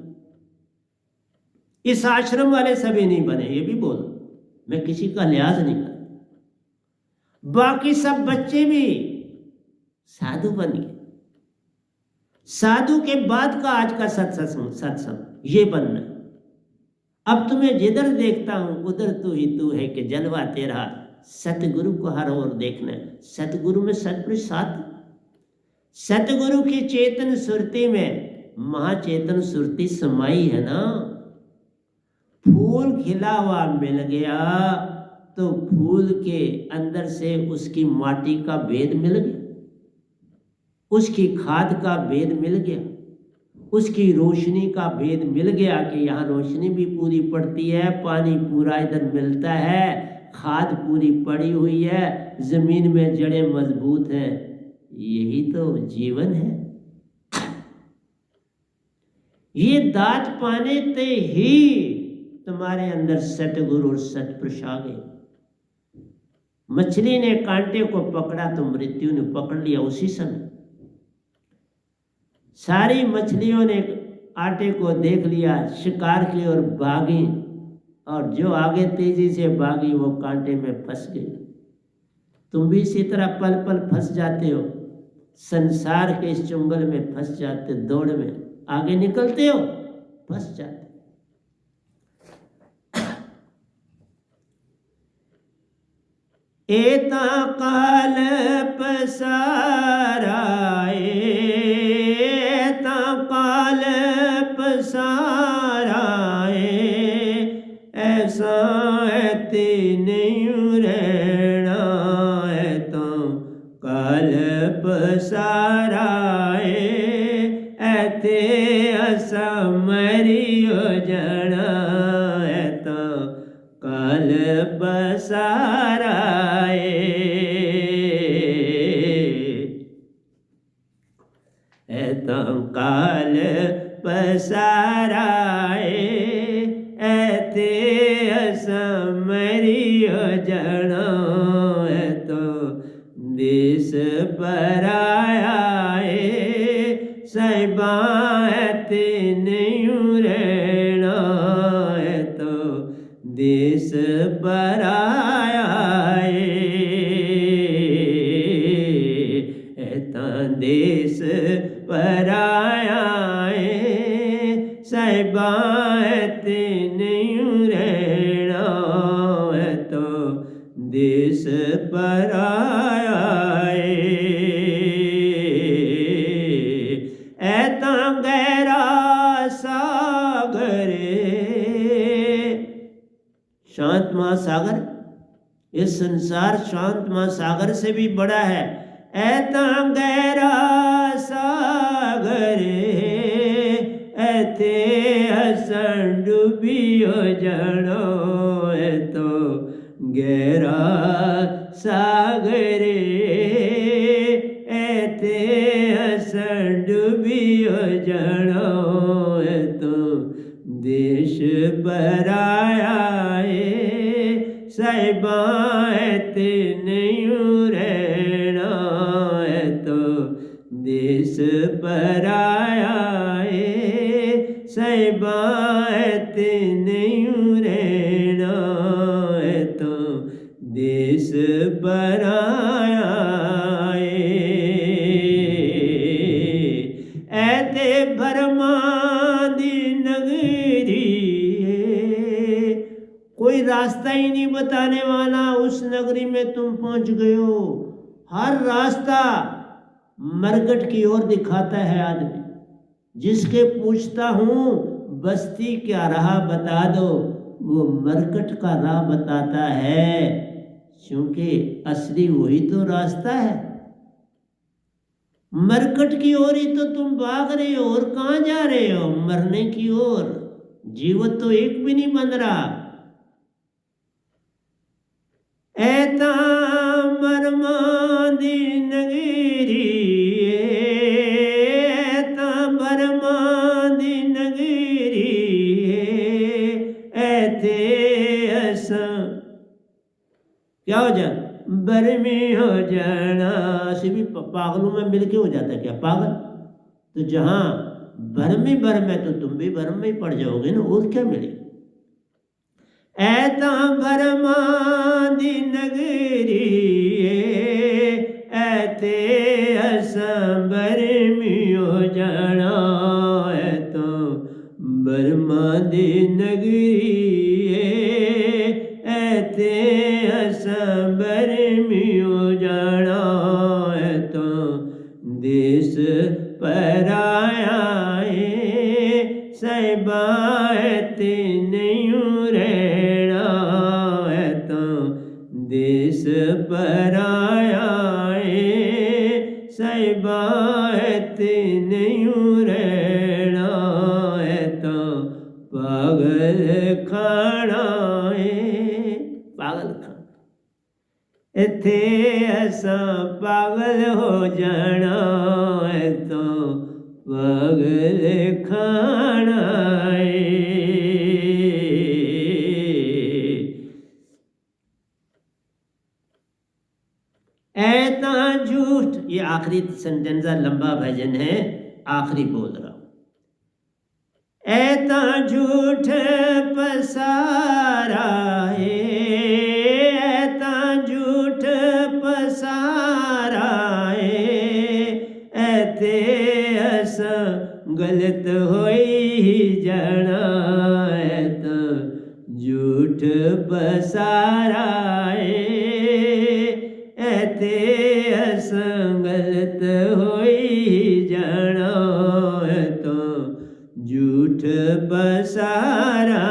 इस आश्रम वाले सभी नहीं बने, ये भी बोलो, मैं किसी का लिहाज नहीं करता। बाकी सब बच्चे भी साधु बन गए। साधु के बाद का आज का सत्संग ये बनना। अब तुम्हें जिधर देखता हूं उधर तू ही तू है कि जलवा तेरा, सतगुरु को हर ओर देखना है। सतगुरु में सतपुरुष साथ, सतगुरु की चेतन सुरती में महाचेतन सुरती समाई है ना। फूल खिला हुआ मिल गया तो फूल के अंदर से उसकी माटी का भेद मिल गया, उसकी खाद का भेद मिल गया, उसकी रोशनी का भेद मिल गया कि यहाँ रोशनी भी पूरी पड़ती है, पानी पूरा इधर मिलता है, खाद पूरी पड़ी हुई है, जमीन में जड़ें मजबूत हैं। यही तो जीवन है। ये दात पाने ते ही तुम्हारे अंदर सतगुरु और सतपुरुष आ गए। मछली ने कांटे को पकड़ा तो मृत्यु ने पकड़ लिया उसी समय। सारी मछलियों ने आटे को देख लिया, शिकार की ओर भागी, और जो आगे तेजी से भागी वो कांटे में फंस गई। तुम भी इसी तरह पल पल फंस जाते हो, संसार के इस चुंगल में फंस जाते, दौड़ में आगे निकलते हो, फंस जाते। एता काल पसारा, एता काल पसारा, ऐसा ऐते नहीं रहना, एता काल पसारा, ऐते असा मरियो जाना, एता काल पसारा। काल पसारा, ऐते असमरियो जनो, तो देश पराया, साहिबा ऐते नहीं रहना, तो देश पराया, देश पराया, साहिबा ऐते नहीं रहना, तो देश पराया, ऐता गहरा सागर, शांत महासागर, ये संसार शांत महासागर से भी बड़ा है। ऐता गहरा सागर, ऐते हसन डूबियो जनो, तो गहरा सागर, ऐते हसन डूबियो जनो, तो देश पराया, साहिबा ऐते नहीं रहना, तो देश पराया, साहिबा ऐते नहीं रहना, तो देश पराया, ऐते भरमा दी नगरी, कोई रास्ता ही नहीं बताने वाला, उस नगरी में तुम पहुंच गए हो। हर रास्ता मरकट की ओर दिखाता है आदमी। जिसके पूछता हूँ बस्ती क्या राह बता दो, वो मरकट का राह बताता है, क्योंकि असली वही तो रास्ता है। मरकट की ओर ही तो तुम भाग रहे हो, और कहाँ जा रहे हो? मरने की ओर। जीवन तो एक भी नहीं बन रहा। ऐता मरमा दी नगरी, ऐता मरमा दी नगरी, ऐते असा क्या हो जा बरमी हो जाना। ऐसे भी पागलों में मिलके हो जाता है क्या पागल? तो जहाँ भरम ही भरम है तो तुम भी भरम में ही पड़ जाओगे ना, और क्या मिलेगा। ऐता भरमा दी नगरी, ऐते असं बरमियो जाना, ऐता भरमा दी नगरी, ऐते असं बरमियो जाना, ऐता देश पराया, साहिबा ऐते नहीं रहना, ऐता देश पराया, साहिबा ऐते नहीं रहना, ऐता पागल खाना, पागल खाना। इत्थे असा पागल हो जाना, ऐता पागल खानाए। ऐता झूठ, ये आखिरी सेंटेंस लंबा भजन है, आखिरी बोल रहा हूं। ऐता झूठ पसारा है, ऐता झूठ पसारा है, ऐते अस गलत होई जाना, ऐता झूठ पसारा है, ऐते अस गलत होई जाना, ऐता झूठ पसारा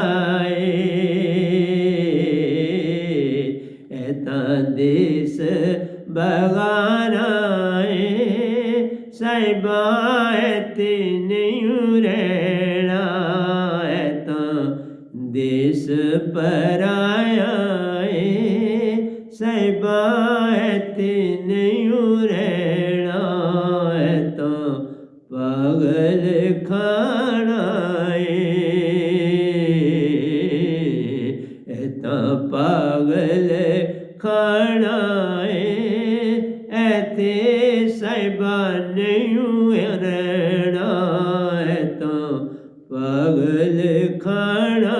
ऐता देश बगाना साहिबा ऐते नहीं रहना, ऐता देश पराया साहिबा ऐते नहीं रहना, ऐता पागल खाना ऐता पागल खाना ऐते साहिबा नहीं रहना, ऐता पागल खाना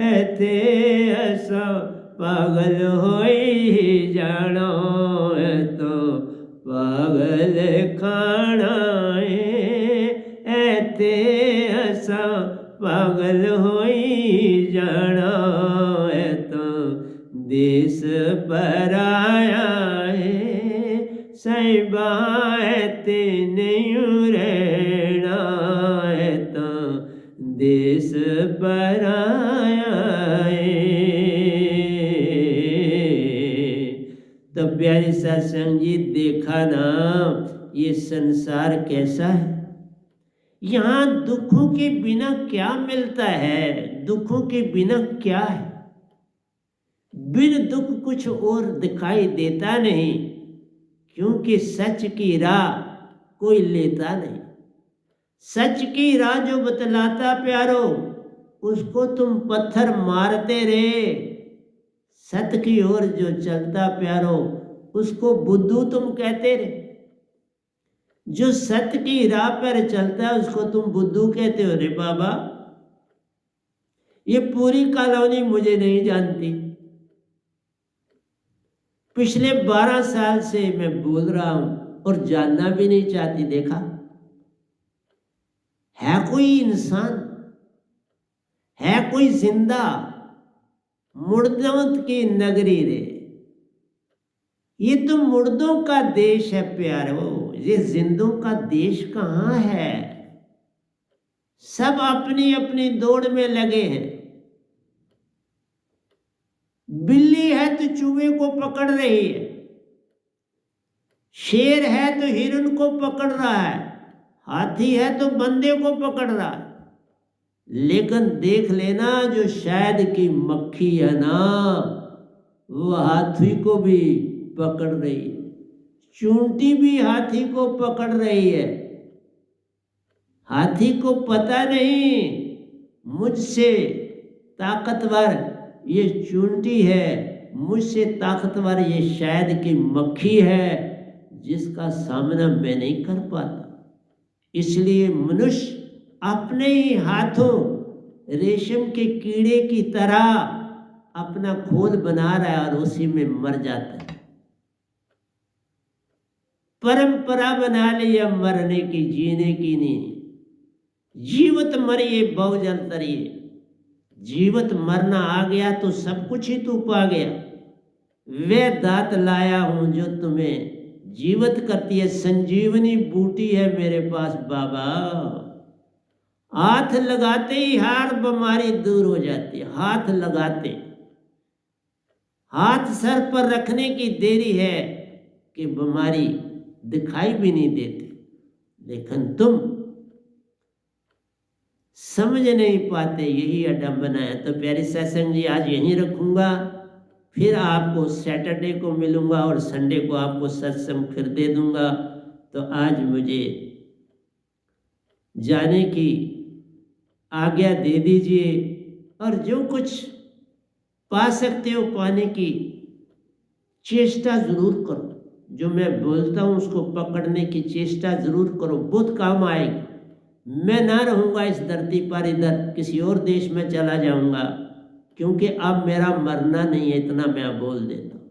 ऐते ऐसा पागल होई जाना, ऐता पागल खाना ऐते ऐसा पागल होई जाना, ऐता देश पराया साहिबा ऐते नहीं रहना, ऐता देश पराया। तो प्यारे सत्संग जी, देखा ना ये संसार कैसा है। यहाँ दुखों के बिना क्या मिलता है, दुखों के बिना क्या है। बिन दुख कुछ और दिखाई देता नहीं, क्योंकि सच की राह कोई लेता नहीं। सच की राह जो बतलाता प्यारो, उसको तुम पत्थर मारते रहे। सत्य की ओर जो चलता प्यारो, उसको बुद्धू तुम कहते रहे। जो सत्य की राह पर चलता है उसको तुम बुद्धू कहते हो। रे बाबा, ये पूरी कॉलोनी मुझे नहीं जानती। पिछले 12 साल से मैं बोल रहा हूं और जानना भी नहीं चाहती। देखा है कोई इंसान, है कोई जिंदा? मुर्दों की नगरी रे, ये तो मुर्दों का देश है प्यारो, ये जिंदों का देश कहाँ है। सब अपनी अपनी दौड़ में लगे हैं। बिल्ली है तो चूहे को पकड़ रही है, शेर है तो हिरन को पकड़ रहा है, हाथी है तो बंदे को पकड़ रहा है। लेकिन देख लेना, जो शायद की मक्खी है ना, वो हाथी को भी पकड़ रही है, चूंटी भी हाथी को पकड़ रही है। हाथी को पता नहीं मुझसे ताकतवर ये चूंटी है, मुझसे ताकतवर ये शायद की मक्खी है, जिसका सामना मैं नहीं कर पाता। इसलिए मनुष्य अपने ही हाथों रेशम के कीड़े की तरह अपना खोल बना रहा है और उसी में मर जाता है। परंपरा बना लिया मरने की, जीने की नहीं। जीवत मरिए बहुजन तरिए, जीवत मरना आ गया तो सब कुछ ही तू पा गया। वे दात लाया हूं जो तुम्हें जीवित करती है, संजीवनी बूटी है मेरे पास बाबा। हाथ लगाते ही हर बीमारी दूर हो जाती है। हाथ लगाते, हाथ सर पर रखने की देरी है कि बीमारी दिखाई भी नहीं देती। लेकिन तुम समझ नहीं पाते, यही अडम्बना है। तो प्यारे सत्संग जी, आज यहीं रखूंगा, फिर आपको सैटरडे को मिलूंगा और संडे को आपको सत्संग फिर दे दूंगा। तो आज मुझे जाने की आज्ञा दे दीजिए और जो कुछ पा सकते हो पाने की चेष्टा जरूर करो। जो मैं बोलता हूँ उसको पकड़ने की चेष्टा जरूर करो, बहुत काम आएगी। मैं ना रहूँगा इस धरती पर, इधर किसी और देश में चला जाऊँगा, क्योंकि अब मेरा मरना नहीं है, इतना मैं बोल देता हूँ।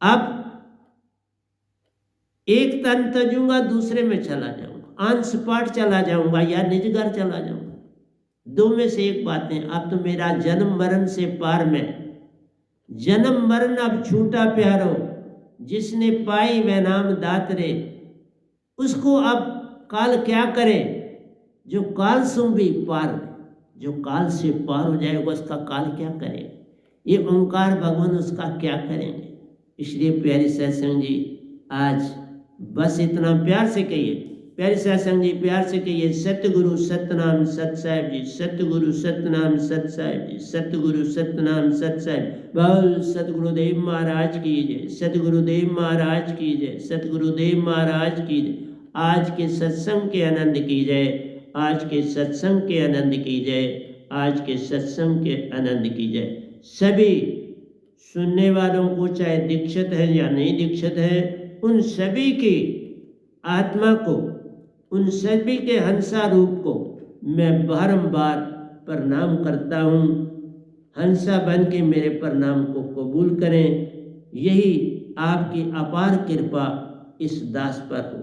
अब एक तन तजूंगा, दूसरे में चला जाऊँगा, अंश पाठ चला जाऊँगा या निज घर चला जाऊँगा, दो में से एक बातें। अब तो मेरा जन्म मरण से पार में, जन्म मरण अब छूटा प्यारो, जिसने पाई वह नाम दातरे, उसको अब काल क्या करे, जो काल सु भी पार, जो काल से पार हो जाएगा उसका काल क्या करेगा, ये ओंकार भगवान उसका क्या करेंगे। इसलिए प्यारी सत्संग जी आज बस इतना प्यार से कहिए, प्यारी सत्संग जी प्यार से कहिए, सतगुरु सतनाम सत साहिब जी, सतगुरु सतनाम सत साहिब जी, सतगुरु सतनाम सत साहिब। बोल सतगुरुदेव महाराज की जय, सतगुरुदेव महाराज की जय, सतगुरुदेव महाराज की जय। आज के सत्संग के आनंद की जय, आज के सत्संग के आनंद की जय, आज के सत्संग के आनंद की जय। सभी सुनने वालों को चाहे दीक्षित है या नहीं दीक्षित है, उन सभी की आत्मा को, उन सभी के हंसा रूप को मैं बारंबार प्रणाम करता हूँ। हंसा बन के मेरे प्रणाम को कबूल करें, यही आपकी अपार कृपा इस दास पर हो।